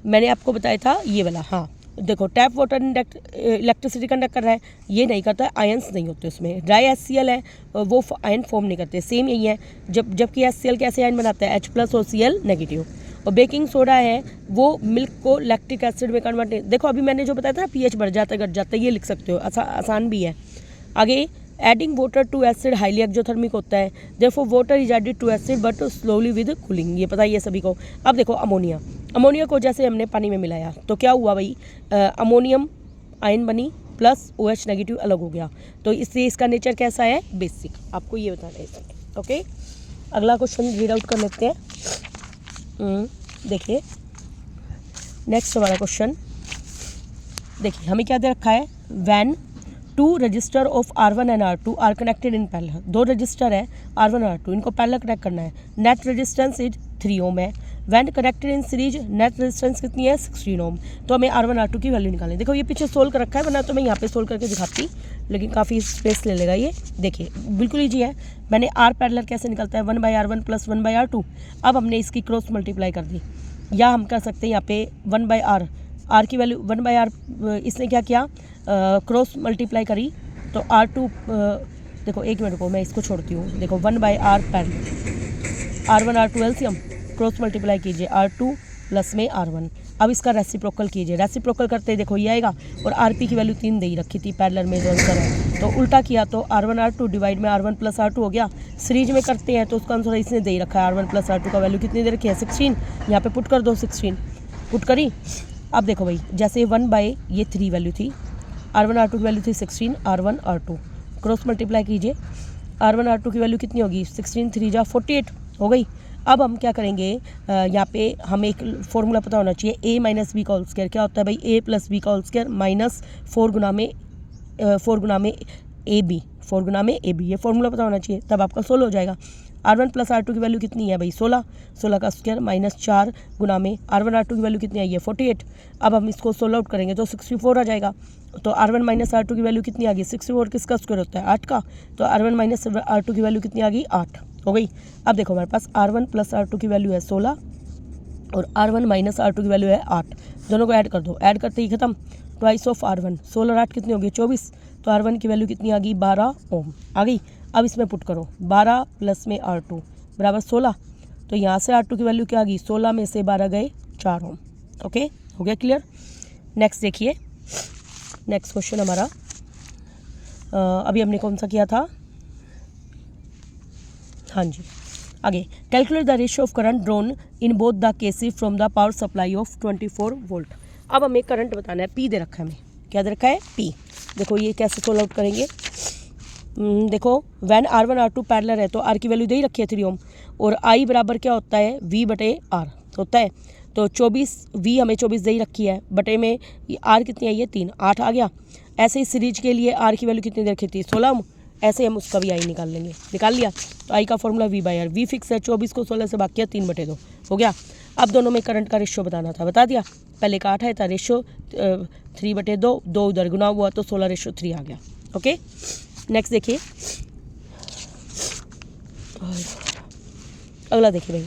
मैंने आपको बताया था ये वाला, हाँ देखो, टैप वाटर इलेक्ट्रिसिटी कंडक्ट कर रहा है, ये नहीं करता, आयंस नहीं होते उसमें। ड्राई HCl है वो आयन फॉर्म नहीं करते, सेम यही है। जबकि HCl कैसे आयन बनाता है? H+ और Cl नेगेटिव। और बेकिंग सोडा है वो मिल्क को लैक्टिक एसिड में कन्वर्ट, देखो अभी मैंने जो बताया था पीएच बढ़ जाता है घट जाता है, ये लिख सकते हो, आसान भी है। आगे, adding water to acid highly exothermic होता है, therefore water is added to acid but slowly with cooling, ये पता ही है सभी को। अब देखो अमोनिया को जैसे हमने पानी में मिलाया तो क्या हुआ भाई? अमोनियम आयन बनी प्लस OH नेगेटिव अलग हो गया, तो इससे इसका नेचर कैसा है? बेसिक। आपको ये बताना है इसमें, ओके। अगला क्वेश्चन रीड आउट कर लेते हैं। देखिए नेक्स्ट हमारा क्वेश्चन, देखिए हमें क्या दे रखा है? When 2 resistor of R1 and R2 are connected in parallel. 2 resistor है R1 और R2, इनको पैरेलल कनेक्ट करना है। नेट रेजिस्टेंस इज 3 ओम है। When connected in series net resistance कितनी है? 16 ओम। तो हमें R1 R2 की वैल्यू निकालनी है। देखो ये पीछे सोल्व कर रखा है, वरना तो मैं यहाँ पे सोल्व करके दिखाती, लेकिन काफ़ी स्पेस ले लेगा ये। देखिए बिल्कुल ईजी है। मैंने R पैरेलल कैसे निकलता है? 1/R1 + 1/R2। अब हमने इसकी क्रॉस मल्टीप्लाई कर दी, या हम कर सकते हैं यहाँ पे 1/R, R की वैल्यू 1/R, इसने क्या किया? क्रॉस मल्टीप्लाई करी तो R2, देखो एक मिनट को मैं इसको छोड़ती हूँ। देखो 1/R parallel, R1 R2 LCM, cross multiply कीजिए R2 प्लस में R1। अब इसका रेसिप्रोकल कीजिए, रेसिप्रोकल करते ही देखो ये आएगा, और RP की वैल्यू 3 दे ही रखी थी पैरेलल में जो आंसर है, तो उल्टा किया तो R1 R2 डिवाइड में R1 + R2 हो गया। सीरीज में करते हैं तो उसका आंसर इसने दे ही रखा है, R1 + R2 का वैल्यू कितनी दे रखी है? 16। यहाँ पे पुट कर दो, 16 पुट करी। अब देखो भाई, जैसे 1/3 वैल्यू थी, R1 R2 की वैल्यू थी 16, R1 R2 क्रॉस मल्टीप्लाई कीजिए, R1 R2 की वैल्यू कितनी होगी? 16 3 जा 48 हो गई। अब हम क्या करेंगे? यहाँ पे हमें एक फॉर्मूला पता होना चाहिए, A - B का होल स्क्वायर। क्या होता है भाई? A + B का होल स्क्वायर माइनस 4 गुना में AB, 4 गुना में AB, ये फॉर्मूला पता होना चाहिए, तब आपका सोल्व हो जाएगा। R1 + R2 की वैल्यू कितनी है भाई? 16, 16 का स्क्वायर माइनस 4 गुना में R1 R2 की वैल्यू कितनी आई है? 48। अब हम इसको सोल्व आउट करेंगे तो 64 आ जाएगा। तो R1 - R2 की वैल्यू कितनी आ गई? 64 किसका स्क्वायर होता है? 8 का। तो R1 - R2 की वैल्यू कितनी आ गई? 8 हो गई। अब देखो हमारे पास R1 + R2 की वैल्यू है 16, और R1 माइनस R2 की वैल्यू है 8, दोनों को ऐड कर दो, ऐड करते ही खत्म, ट्वाइस ऑफ R1, 16 और 8 कितनी होगी 24, तो R1 की वैल्यू कितनी आ गई 12 ओम आ गई। अब इसमें पुट करो 12 प्लस में R2 बराबर 16, तो यहाँ से R2 की वैल्यू क्या आ गई 16 में से 12 गए 4 ओम। ओके, हो गया क्लियर। नेक्स्ट देखिए, नेक्स्ट क्वेश्चन हमारा अभी हमने कौन सा किया था, हाँ जी, आगे calculate the ratio of current drawn in both the cases from the power supply of 24 volt. अब हमें करंट बताना है, पी दे रखा है, हमें क्या दे रखा है पी। देखो ये कैसे सोल्व आउट करेंगे, देखो व्हेन R1 R2 पैरेलल है तो R की वैल्यू दे ही रखी है 3 ओम, और I बराबर क्या होता है V बटे R होता है, तो 24 V हमें 24 दे ही रखी है, बटे में R कितनी आई है 3, 8 आ गया। ऐसे ही सीरीज के लिए R की वैल्यू कितनी दे रखी थी 16 ओम, ऐसे हम उसका भी I निकाल लेंगे, निकाल लिया, तो I का formula V by R, V fix है, 24 को 16 से भाग किया 3/2 हो गया। अब दोनों में करंट का रेशियो बताना था, बता दिया, पहले का 8 है था रेशियो 3/2, 2 उधर गुना हुआ तो 16:3 आ गया। ओके, नेक्स्ट देखिए, अगला देखिए भाई,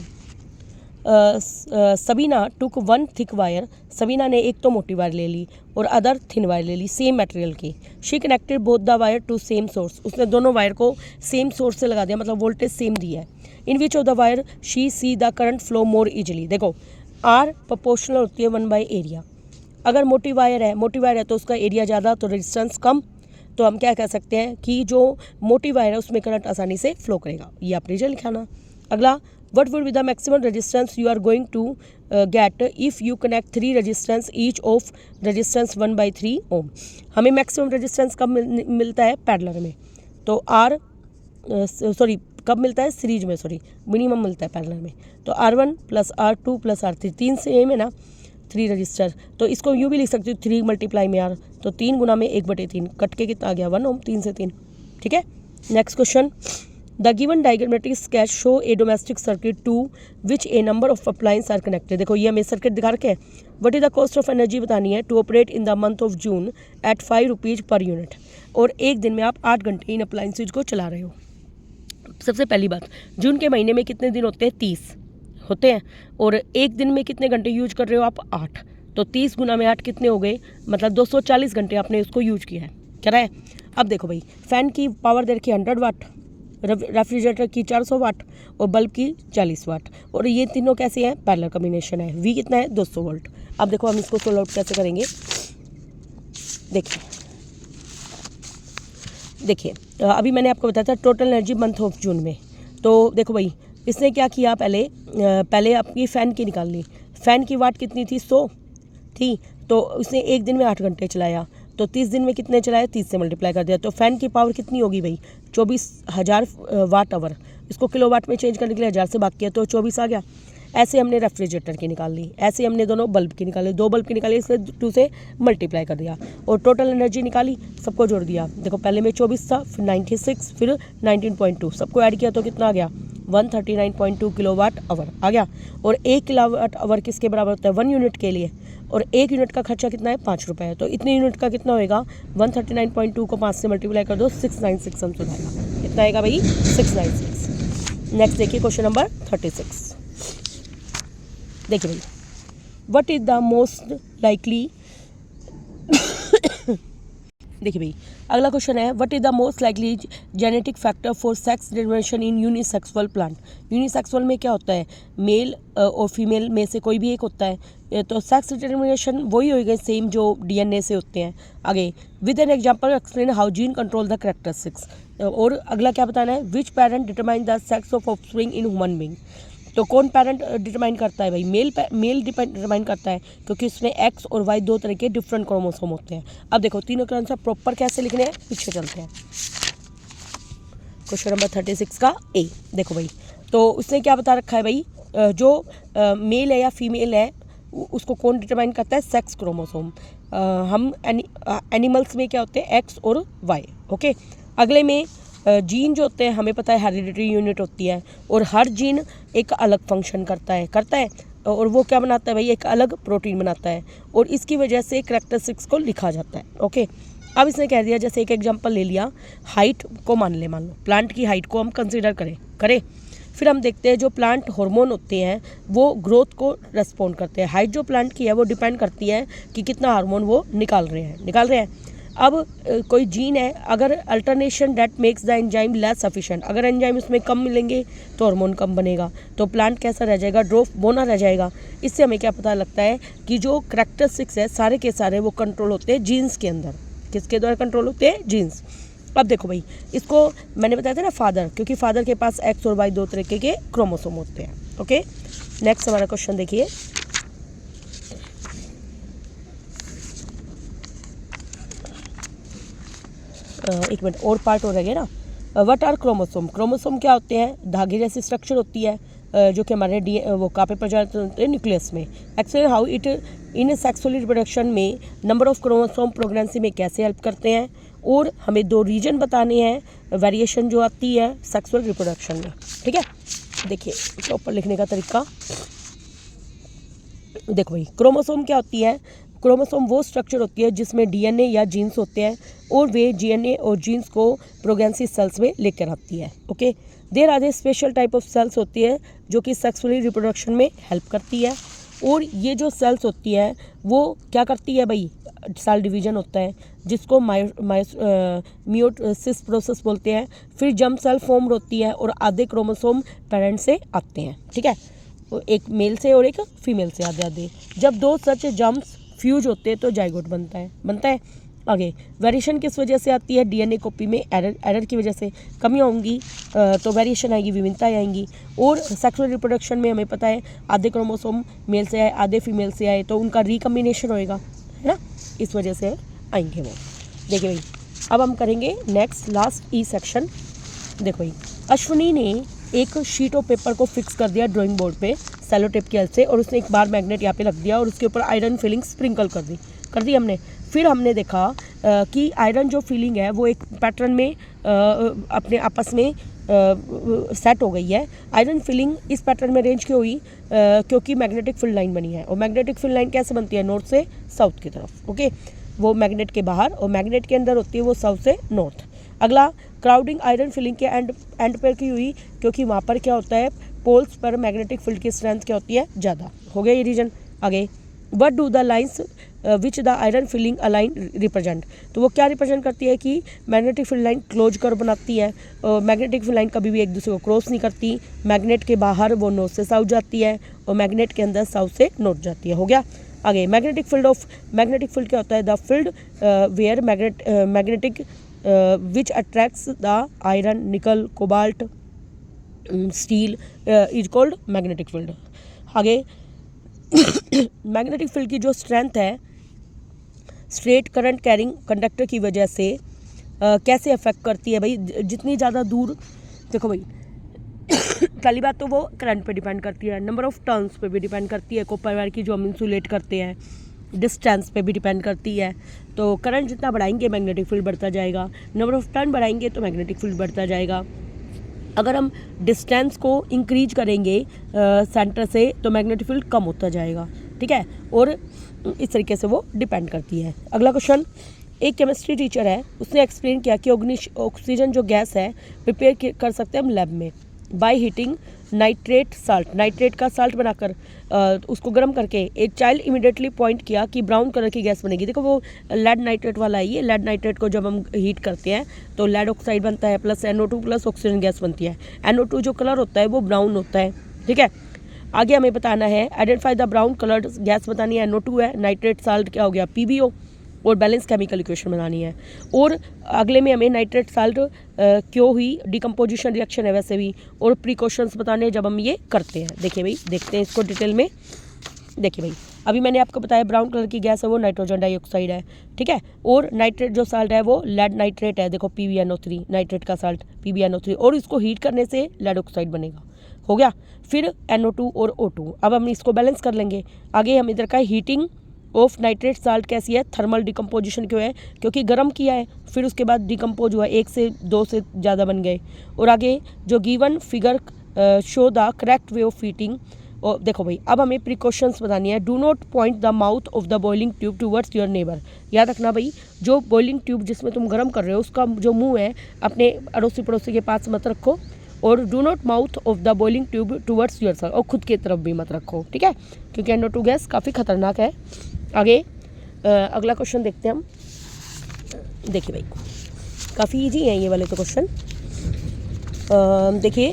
सबीना टुक 1 थिक वायर, सबीना ने एक तो मोटी वायर ले ली और अदर थिन वायर ले ली सेम मटेरियल की। She connected both the wire to same source, उसने दोनों वायर को सेम सोर्स से लगा दिया, मतलब वोल्टेज सेम दिया है। In which of the wire she see the current flow more easily. देखो आर प्रोपोर्शनल होती है 1/एरिया, अगर मोटी वायर है तो उसका एरिया ज़्यादा तो रेजिस्टेंस कम, तो हम क्या कह सकते हैं कि जो मोटी वायर है उसमें करंट आसानी से फ्लो करेगा, ये आप रीजन लिखाना। अगला, what would be the maximum resistance you are going to get if you connect 3 resistance each of resistance 1/3 ohm। हमें मैक्सिमम रेजिस्टेंस कब मिलता है पैरेलल में, तो कब मिलता है सीरीज में, मिनिमम मिलता है पैरेलल में, तो R1 plus R2 plus R3, 3 same है ना 3 रजिस्टर, तो इसको यूँ भी लिख सकते हो 3 मल्टीप्लाई में R, तो 3 गुना में 1/3 कट के कितना आ गया 1 ओम, 3 से 3। ठीक है, next question, the given diagrammatic sketch show a domestic circuit to which a number of appliance are connected. देखो ये हमें सर्किट दिखा रखे हैं, what is the cost of energy बतानी है to operate in the month of June at 5 rupees per unit, और एक दिन में आप 8 घंटे इन अप्लायंसेज को चला रहे हो। सबसे पहली बात, जून के महीने में कितने दिन होते हैं 30 होते हैं, और एक दिन में कितने घंटे यूज कर रहे हो आप 8, तो 30 गुना में 8 कितने हो गए, मतलब 240 घंटे आपने उसको यूज किया है, क्या रहा है। अब देखो भाई, फ़ैन की पावर दे रखी 100 वाट, रेफ्रिजरेटर की 400 वाट और बल्ब की 40 वाट, और ये तीनों कैसे हैं पैरेलल कॉम्बिनेशन है। V कितना है 200 वोल्ट। अब देखो हम इसको सोल्व आउट कैसे करेंगे, देखिए अभी मैंने आपको बताया था टोटल एनर्जी मंथ ऑफ जून में, तो देखो भाई इसने क्या किया, पहले आपकी फ़ैन की निकाल ली, फ़ैन की वाट कितनी थी 100 थी, तो उसने एक दिन में 8 घंटे चलाया, तो 30 दिन में कितने चलाए 30 से मल्टीप्लाई कर दिया, तो फ़ैन की पावर कितनी होगी भाई 24,000 वाट आवर, इसको किलोवाट में चेंज करने के लिए 1000 से भाग किया तो 24 आ गया। ऐसे हमने रेफ्रिजरेटर की निकाल ली, ऐसे हमने दोनों बल्ब की निकाली, 2 बल्ब की निकाली, इसलिए 2 से मल्टीप्लाई कर दिया और टोटल एनर्जी निकाली, सबको जोड़ दिया। देखो पहले में 24 था, फिर 96, फिर 19.2, सबको ऐड किया तो कितना आ गया 139.2 किलोवाट आवर आ गया। और 1 किलोवाट आवर किसके बराबर होता है 1 यूनिट के लिए, और 1 यूनिट का खर्चा कितना है 5 रुपये है, तो इतने यूनिट का कितना होएगा 139.2 को 5 से मल्टीप्लाई कर दो 696 हम सुनाएगा, कितना आएगा भाई 696। नेक्स्ट देखिए क्वेश्चन नंबर 36, देखिए भाई, what is the most likely देखिए भाई अगला क्वेश्चन है, what is the most likely genetic factor for sex determination in unisexual plant. Unisexual में क्या होता है, मेल और फीमेल में से कोई भी एक होता है, तो सेक्स डिटरमिनेशन वही होएगा सेम जो DNA से होते हैं। आगे, with an example explain how gene control the characteristics, और अगला क्या बताना है, which parent determine the sex of offspring in human being. तो कौन पेरेंट डिटरमाइन करता है भाई, मेल डिटरमाइन करता है, क्योंकि उसमें X और Y 2 तरह के डिफरेंट क्रोमोसोम होते हैं। अब देखो तीनों के आंसर प्रॉपर कैसे लिखने हैं, पीछे चलते हैं। क्वेश्चन नंबर 36 का A, देखो भाई, तो उसने क्या बता रखा है भाई, जो मेल है या फीमेल है उसको कौन डिटरमाइन करता है, सेक्स क्रोमोसोम। हम एनिमल्स में क्या होते हैं X और Y। ओके, अगले में जीन जो होते हैं हमें पता है हेरिडिटरी यूनिट होती है, और हर जीन एक अलग फंक्शन करता है, और वो क्या बनाता है भाई, एक अलग प्रोटीन बनाता है, और इसकी वजह से कैरेक्टरिस्टिक्स को लिखा जाता है। ओके, अब इसने कह दिया, जैसे एक एग्जांपल ले लिया, हाइट को मान लो प्लांट की हाइट को हम कंसिडर करें फिर हम देखते हैं जो प्लांट हार्मोन होते हैं वो ग्रोथ को रेस्पॉन्ड करते हैं। हाइट जो प्लांट की है वो डिपेंड करती है कि कितना हार्मोन वो निकाल रहे हैं। अब कोई जीन है, अगर alternation that makes the enzyme less sufficient, अगर एंजाइम उसमें कम मिलेंगे तो हार्मोन कम बनेगा, तो प्लांट कैसा रह जाएगा, ड्वार्फ बोना रह जाएगा। इससे हमें क्या पता लगता है कि जो करैक्टरिस्टिक्स है सारे के सारे वो कंट्रोल होते हैं जीन्स के अंदर। किसके द्वारा कंट्रोल होते हैं? जीन्स। अब देखो भाई, इसको मैंने बताया था ना फादर, क्योंकि फादर के पास एक्स और वाई दो तरीके के क्रोमोसोम होते हैं। ओके, नेक्स्ट हमारा क्वेश्चन देखिए। एक मिनट और पार्ट हो रहेगा ना। What are chromosome? क्रोमोसोम क्या होते हैं? धागे जैसी स्ट्रक्चर होती है जो कि हमारे वो कापे पर जाते हैं न्यूक्लियस में। Actually how it in sexual reproduction में नंबर ऑफ क्रोमोसोम प्रेगनेंसी में कैसे हेल्प करते हैं, और हमें 2 रीजन बताने हैं वेरिएशन जो आती है सेक्सुअल रिप्रोडक्शन में। ठीक है, देखिए प्रॉपर लिखने का तरीका देखो भाई। क्रोमोसोम क्या होती है? क्रोमोसोम वो स्ट्रक्चर होती है जिसमें डीएनए या जीन्स होते हैं और वे डीएनए और जीन्स को प्रेगनेंसी सेल्स में लेकर आती है। Okay, there are a special type of cells होती है जो कि सेक्सुअली रिप्रोडक्शन में हेल्प करती है। और ये जो सेल्स होती है वो क्या करती है भाई? सेल डिवीजन होता है जिसको मियोसिस प्रोसेस बोलते हैं। फिर जर्म सेल फॉर्म होती है और आधे क्रोमोसोम पेरेंट से आते हैं। ठीक है, एक मेल से और एक फीमेल से आधे। जब 2 सच जर्म्स फ्यूज होते हैं तो जाइगोट बनता है। आगे वेरिएशन किस वजह से आती है? डीएनए कॉपी में एरर की वजह से कमियाँ होंगी तो वेरिएशन आएगी, विभिन्नताएं आएंगी। और सेक्सुअल रिप्रोडक्शन में हमें पता है आधे क्रोमोसोम मेल से आए आधे फीमेल से आए तो उनका रिकम्बिनेशन होएगा, है ना, इस वजह से आएंगे वो। देखिए भाई, अब हम करेंगे नेक्स्ट लास्ट ई सेक्शन। देखो भाई, अश्विनी ने एक शीट ऑफ पेपर को फिक्स कर दिया ड्राइंग बोर्ड पे सेलो टेप की हेल्प से, और उसने एक बार मैग्नेट यहाँ पे रख दिया और उसके ऊपर आयरन फिलिंग स्प्रिंकल कर दी हमने। फिर हमने देखा कि आयरन जो फिलिंग है वो एक पैटर्न में अपने आपस में सेट हो गई है। आयरन फिलिंग इस पैटर्न में अरेंज क्यों हुई? क्योंकि मैग्नेटिक फील्ड लाइन बनी है। और मैग्नेटिक फील्ड लाइन कैसे बनती है? नॉर्थ से साउथ की तरफ। ओके, वो मैग्नेट के बाहर और मैग्नेट के अंदर होती है वो साउथ से नॉर्थ। अगला, क्राउडिंग आयरन फिलिंग के एंड पर की हुई क्योंकि वहाँ पर क्या होता है, पोल्स पर मैग्नेटिक फील्ड की स्ट्रेंथ क्या होती है? ज़्यादा। हो गया ये रीजन। आगे, what do the lines which the iron filling align represent? तो वो क्या रिप्रेजेंट करती है कि मैग्नेटिक फील्ड लाइन क्लोज कर बनाती है। मैग्नेटिक फील्ड लाइन कभी भी एक दूसरे को क्रॉस नहीं करती। मैग्नेट के बाहर वो नॉर्थ से साउथ जाती है और मैग्नेट के अंदर साउथ से नॉर्थ जाती है। हो गया। आगे, मैग्नेटिक फील्ड क्या होता है? The field where magnetic which attracts the iron, nickel, cobalt, steel is called magnetic field. आगे, मैग्नेटिक फील्ड की जो स्ट्रेंथ है स्ट्रेट करंट कैरिंग कंडक्टर की वजह से कैसे अफेक्ट करती है भाई? जितनी ज़्यादा दूर, देखो भाई पहली बात तो वो करंट पे डिपेंड करती है, नंबर ऑफ टर्न्स पे भी डिपेंड करती है, कॉपर वायर की जो हम इंसुलेट करते हैं, डिस्टेंस पे भी डिपेंड करती है। तो करंट जितना बढ़ाएंगे मैग्नेटिक फील्ड बढ़ता जाएगा, नंबर ऑफ टर्न बढ़ाएंगे तो मैग्नेटिक फील्ड बढ़ता जाएगा। अगर हम डिस्टेंस को इंक्रीज करेंगे सेंटर से तो मैग्नेटिक फील्ड कम होता जाएगा। ठीक है, और इस तरीके से वो डिपेंड करती है। अगला क्वेश्चन, एक केमिस्ट्री टीचर है, उसने एक्सप्लेन किया कि ऑक्सीजन जो गैस है प्रिपेयर कर सकते हैं हम लैब में by heating nitrate salt, nitrate का साल्ट बनाकर उसको गर्म करके। एक चाइल्ड इमीडिएटली पॉइंट किया कि ब्राउन कलर की गैस बनेगी। देखो वो लेड नाइट्रेट वाला है, ये लेड नाइट्रेट को जब हम हीट करते हैं तो लेड ऑक्साइड बनता है plus NO2 plus oxygen gas बनती है। NO2 जो कलर होता है वो ब्राउन होता है। ठीक है, आगे हमें बताना है identify the brown coloured gas बतानी है, NO2 है, नाइट्रेट साल्ट क्या हो गया PbO, और बैलेंस केमिकल इक्वेशन बनानी है। और अगले में हमें नाइट्रेट साल्ट क्यों हुई, डिकम्पोजिशन रिएक्शन है वैसे भी, और प्रिकॉशंस बताने हैं जब हम ये करते हैं। देखिए भाई, देखते हैं इसको डिटेल में। देखिए भाई, अभी मैंने आपको बताया ब्राउन कलर की गैस है वो नाइट्रोजन डाइऑक्साइड है। ठीक है, और नाइट्रेट जो साल्ट है वो लेड नाइट्रेट है। देखो PbNO3, नाइट्रेट का साल्ट PbNO3, और इसको हीट करने से लेड ऑक्साइड बनेगा। हो गया, फिर NO2 और O2। अब हम इसको बैलेंस कर लेंगे। आगे हम इधर का हीटिंग ऑफ नाइट्रेट साल्ट कैसी है, थर्मल डिकम्पोजिशन क्यों है, क्योंकि गर्म किया है फिर उसके बाद डिकम्पोज हुआ, 1 से 2 से ज़्यादा बन गए। और आगे जो given figure show the correct way of heating. और देखो भाई, अब हमें प्रिकॉशंस बतानी है। Do not point the mouth of the boiling tube towards your neighbour. याद रखना भाई, जो बॉइलिंग ट्यूब जिसमें तुम गर्म कर रहे हो उसका जो मुंह है अपने अड़ोसी पड़ोसी के पास मत रखो। और do not mouth of the boiling tube towards yourself, और खुद की तरफ भी मत रखो, ठीक है, क्योंकि NO2 गैस काफ़ी खतरनाक है। आगे अगला क्वेश्चन देखते हैं हम। देखिए भाई काफ़ी ईजी है ये वाले तो क्वेश्चन। देखिए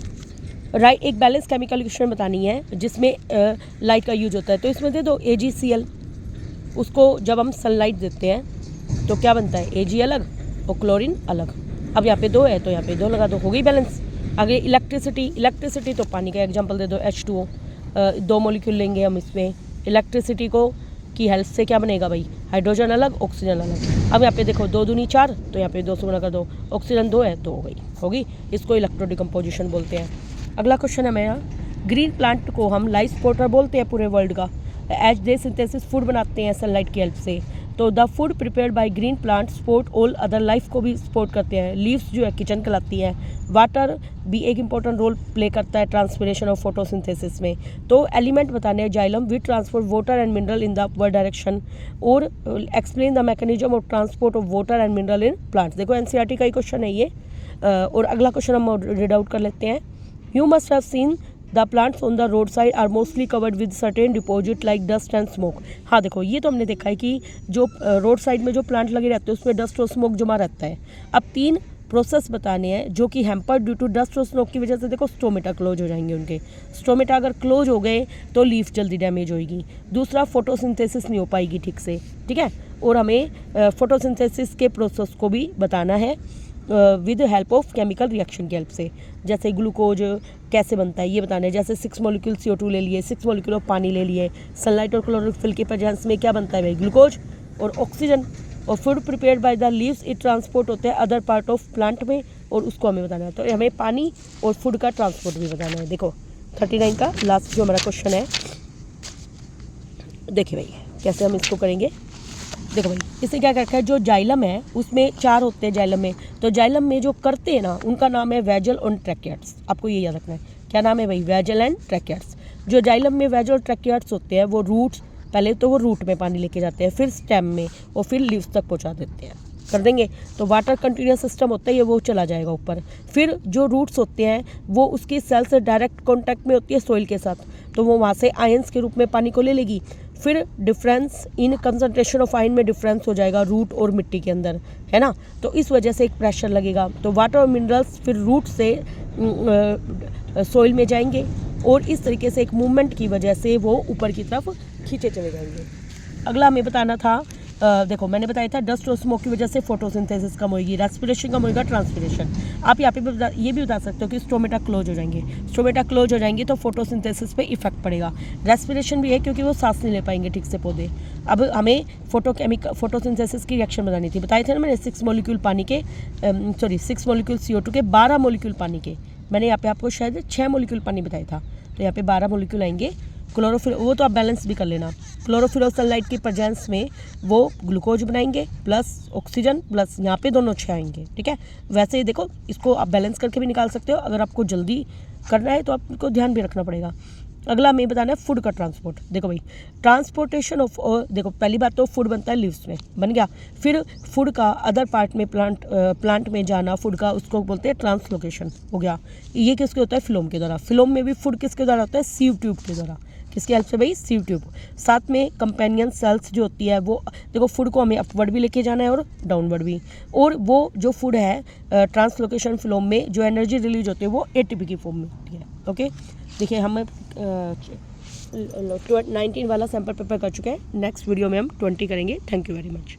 राइट एक बैलेंस केमिकल इक्वेशन बतानी है जिसमें लाइट का यूज होता है, तो इसमें दे दो AgCl। उसको जब हम सनलाइट देते हैं तो क्या बनता है, Ag अलग और क्लोरीन अलग। अब यहाँ पे 2 है तो यहाँ पे 2 लगा दो, हो गई बैलेंस। आगे इलेक्ट्रिसिटी तो पानी का एग्जांपल दे दो H2O, 2 मॉलिक्यूल लेंगे हम इसमें। इलेक्ट्रिसिटी को की हेल्प से क्या बनेगा भाई, हाइड्रोजन अलग ऑक्सीजन अलग। अब यहाँ पे देखो 2 दूनी 4, तो यहाँ पे 2 से गुणा कर दो, ऑक्सीजन 2 है तो होगी। इसको इलेक्ट्रो डिकम्पोजिशन बोलते हैं। अगला क्वेश्चन है मेरा, ग्रीन प्लांट को हम लाइफ सपोर्टर बोलते हैं पूरे वर्ल्ड का, एज दे सिंथेसिस फूड बनाते हैं सनलाइट की हेल्प से। तो the food prepared by green plant support all other life को भी सपोर्ट करते हैं। लीव्स जो है किचन कहलाती है। वाटर भी एक इंपॉर्टेंट रोल प्ले करता है ट्रांसपिरेशन और फोटोसिंथेसिस में। तो एलिमेंट बताने हैं xylem which transport water and mineral in the upward direction, और explain the mechanism of transport of water and mineral in plants. देखो NCERT का ही क्वेश्चन है ये। और अगला क्वेश्चन हम रीड आउट कर लेते हैं। You must have seen the plants on the road side are mostly covered with certain deposit like dust and smoke. हाँ देखो ये तो हमने देखा है कि जो रोड साइड में जो प्लांट लगे रहते हैं उसमें डस्ट और स्मोक जमा रहता है। अब 3 प्रोसेस बताने हैं जो कि हैम्पर्ड ड्यू टू डस्ट और स्मोक की वजह से देखो स्टोमेटा क्लोज हो जाएंगे उनके। स्टोमेटा अगर क्लोज हो गए तो लीफ जल्दी डैमेज होगी। दूसरा फोटोसिंथेसिस नहीं हो पाएगी ठीक से, ठीक है। और हमें फोटोसिंथेसिस के प्रोसेस को भी बताना है with help of chemical reaction की हेल्प से। जैसे ग्लूकोज कैसे बनता है ये बताना है। जैसे 6 मॉलिक्यूल CO2 ले लिए, 6 मॉलिक्यूल ऑफ पानी ले लिए। सनलाइट और क्लोरोफिल के प्रेजेंस में क्या बनता है भाई, ग्लूकोज और ऑक्सीजन। और food prepared by the leaves it transport होते हैं अदर पार्ट ऑफ प्लांट में, और उसको हमें बताना है। तो हमें पानी और फूड का ट्रांसपोर्ट भी बताना है। देखो 39 का लास्ट जो हमारा क्वेश्चन है, देखिए भाई कैसे हम इसको करेंगे। देखो भाई इससे क्या रखा है, जो जाइलम है उसमें 4 होते हैं जाइलम में। तो जाइलम में जो करते हैं ना उनका नाम है वेजल और ट्रैकियट्स। आपको ये याद रखना है, क्या नाम है भाई, वेजल एंड ट्रैकियट्स। जो जाइलम में वेजल और ट्रैकियट्स होते हैं वो रूट्स, पहले तो वो रूट में पानी लेके जाते हैं, फिर स्टेम में और फिर लीव्स तक पहुंचा देते हैं, कर देंगे। तो वाटर कंटिन्यूस सिस्टम होता है ये, वो चला जाएगा ऊपर। फिर जो रूट्स होते हैं वो उसकी सेल से डायरेक्ट कॉन्टैक्ट में होती है सोइल के साथ, तो वो वहाँ से आयंस के रूप में पानी को ले लेगी। फिर difference in concentration of ion में डिफरेंस हो जाएगा रूट और मिट्टी के अंदर, है ना। तो इस वजह से एक प्रेशर लगेगा। तो वाटर और मिनरल्स फिर रूट से सोइल में जाएंगे, और इस तरीके से एक मूवमेंट की वजह से वो ऊपर की तरफ खींचे चले जाएंगे। अगला हमें बताना था, देखो मैंने बताया था डस्ट और स्मोक की वजह से फोटोसिंथेसिस कम होगी, रेस्पिरेशन कम होगा, ट्रांसपिरेशन। आप यहाँ पे ये भी बता सकते हो कि स्टोमेटा क्लोज हो जाएंगे। स्टोमेटा क्लोज हो जाएंगे तो फोटोसिंथेसिस पे इफेक्ट पड़ेगा। रेस्पिरेशन भी है क्योंकि वो सांस नहीं ले पाएंगे ठीक से पौधे। अब हमें फोटोसिंथेसिस की रिएक्शन बतानी थी, बताए थे ना मैंने 6 मॉलिक्यूल पानी के, 6 मॉलिक्यूल CO2 के, 12 मॉलिक्यूल पानी के। मैंने यहाँ पे आपको शायद 6 मॉलिक्यूल पानी बताया था, तो यहाँ पे 12 मॉलिक्यूल आएंगे। क्लोरोफिल वो तो आप बैलेंस भी कर लेना। क्लोरोफिल और सनलाइट की प्रेजेंस में वो ग्लूकोज बनाएंगे प्लस ऑक्सीजन प्लस यहाँ पे दोनों 6 आएंगे, ठीक है। वैसे ही देखो इसको आप बैलेंस करके भी निकाल सकते हो, अगर आपको जल्दी करना है तो आपको ध्यान भी रखना पड़ेगा। अगला हमें बताना है फूड का ट्रांसपोर्ट। देखो भाई ट्रांसपोर्टेशन ऑफ, देखो पहली बात तो फूड बनता है लीव्स में, बन गया। फिर फूड का अदर पार्ट में प्लांट में जाना फूड का, उसको बोलते हैं ट्रांसलोकेशन, हो गया। ये किसके होता है, फिलोम के द्वारा। फिलोम में भी फूड किसके द्वारा होता है, सीव ट्यूब के द्वारा। किसकी हेल्प से भाई, सीव ट्यूब। साथ में कंपेनियन सेल्स जो होती है वो, देखो फूड को हमें अपवर्ड भी लेके जाना है और डाउनवर्ड भी। और वो जो फूड है ट्रांसलोकेशन फिलोम में जो एनर्जी रिलीज होती है वो ATP की फॉर्म में होती है। ओके देखिए हम 19 वाला सैम्पल पेपर कर चुके हैं, नेक्स्ट वीडियो में हम 20 करेंगे। Thank you very much.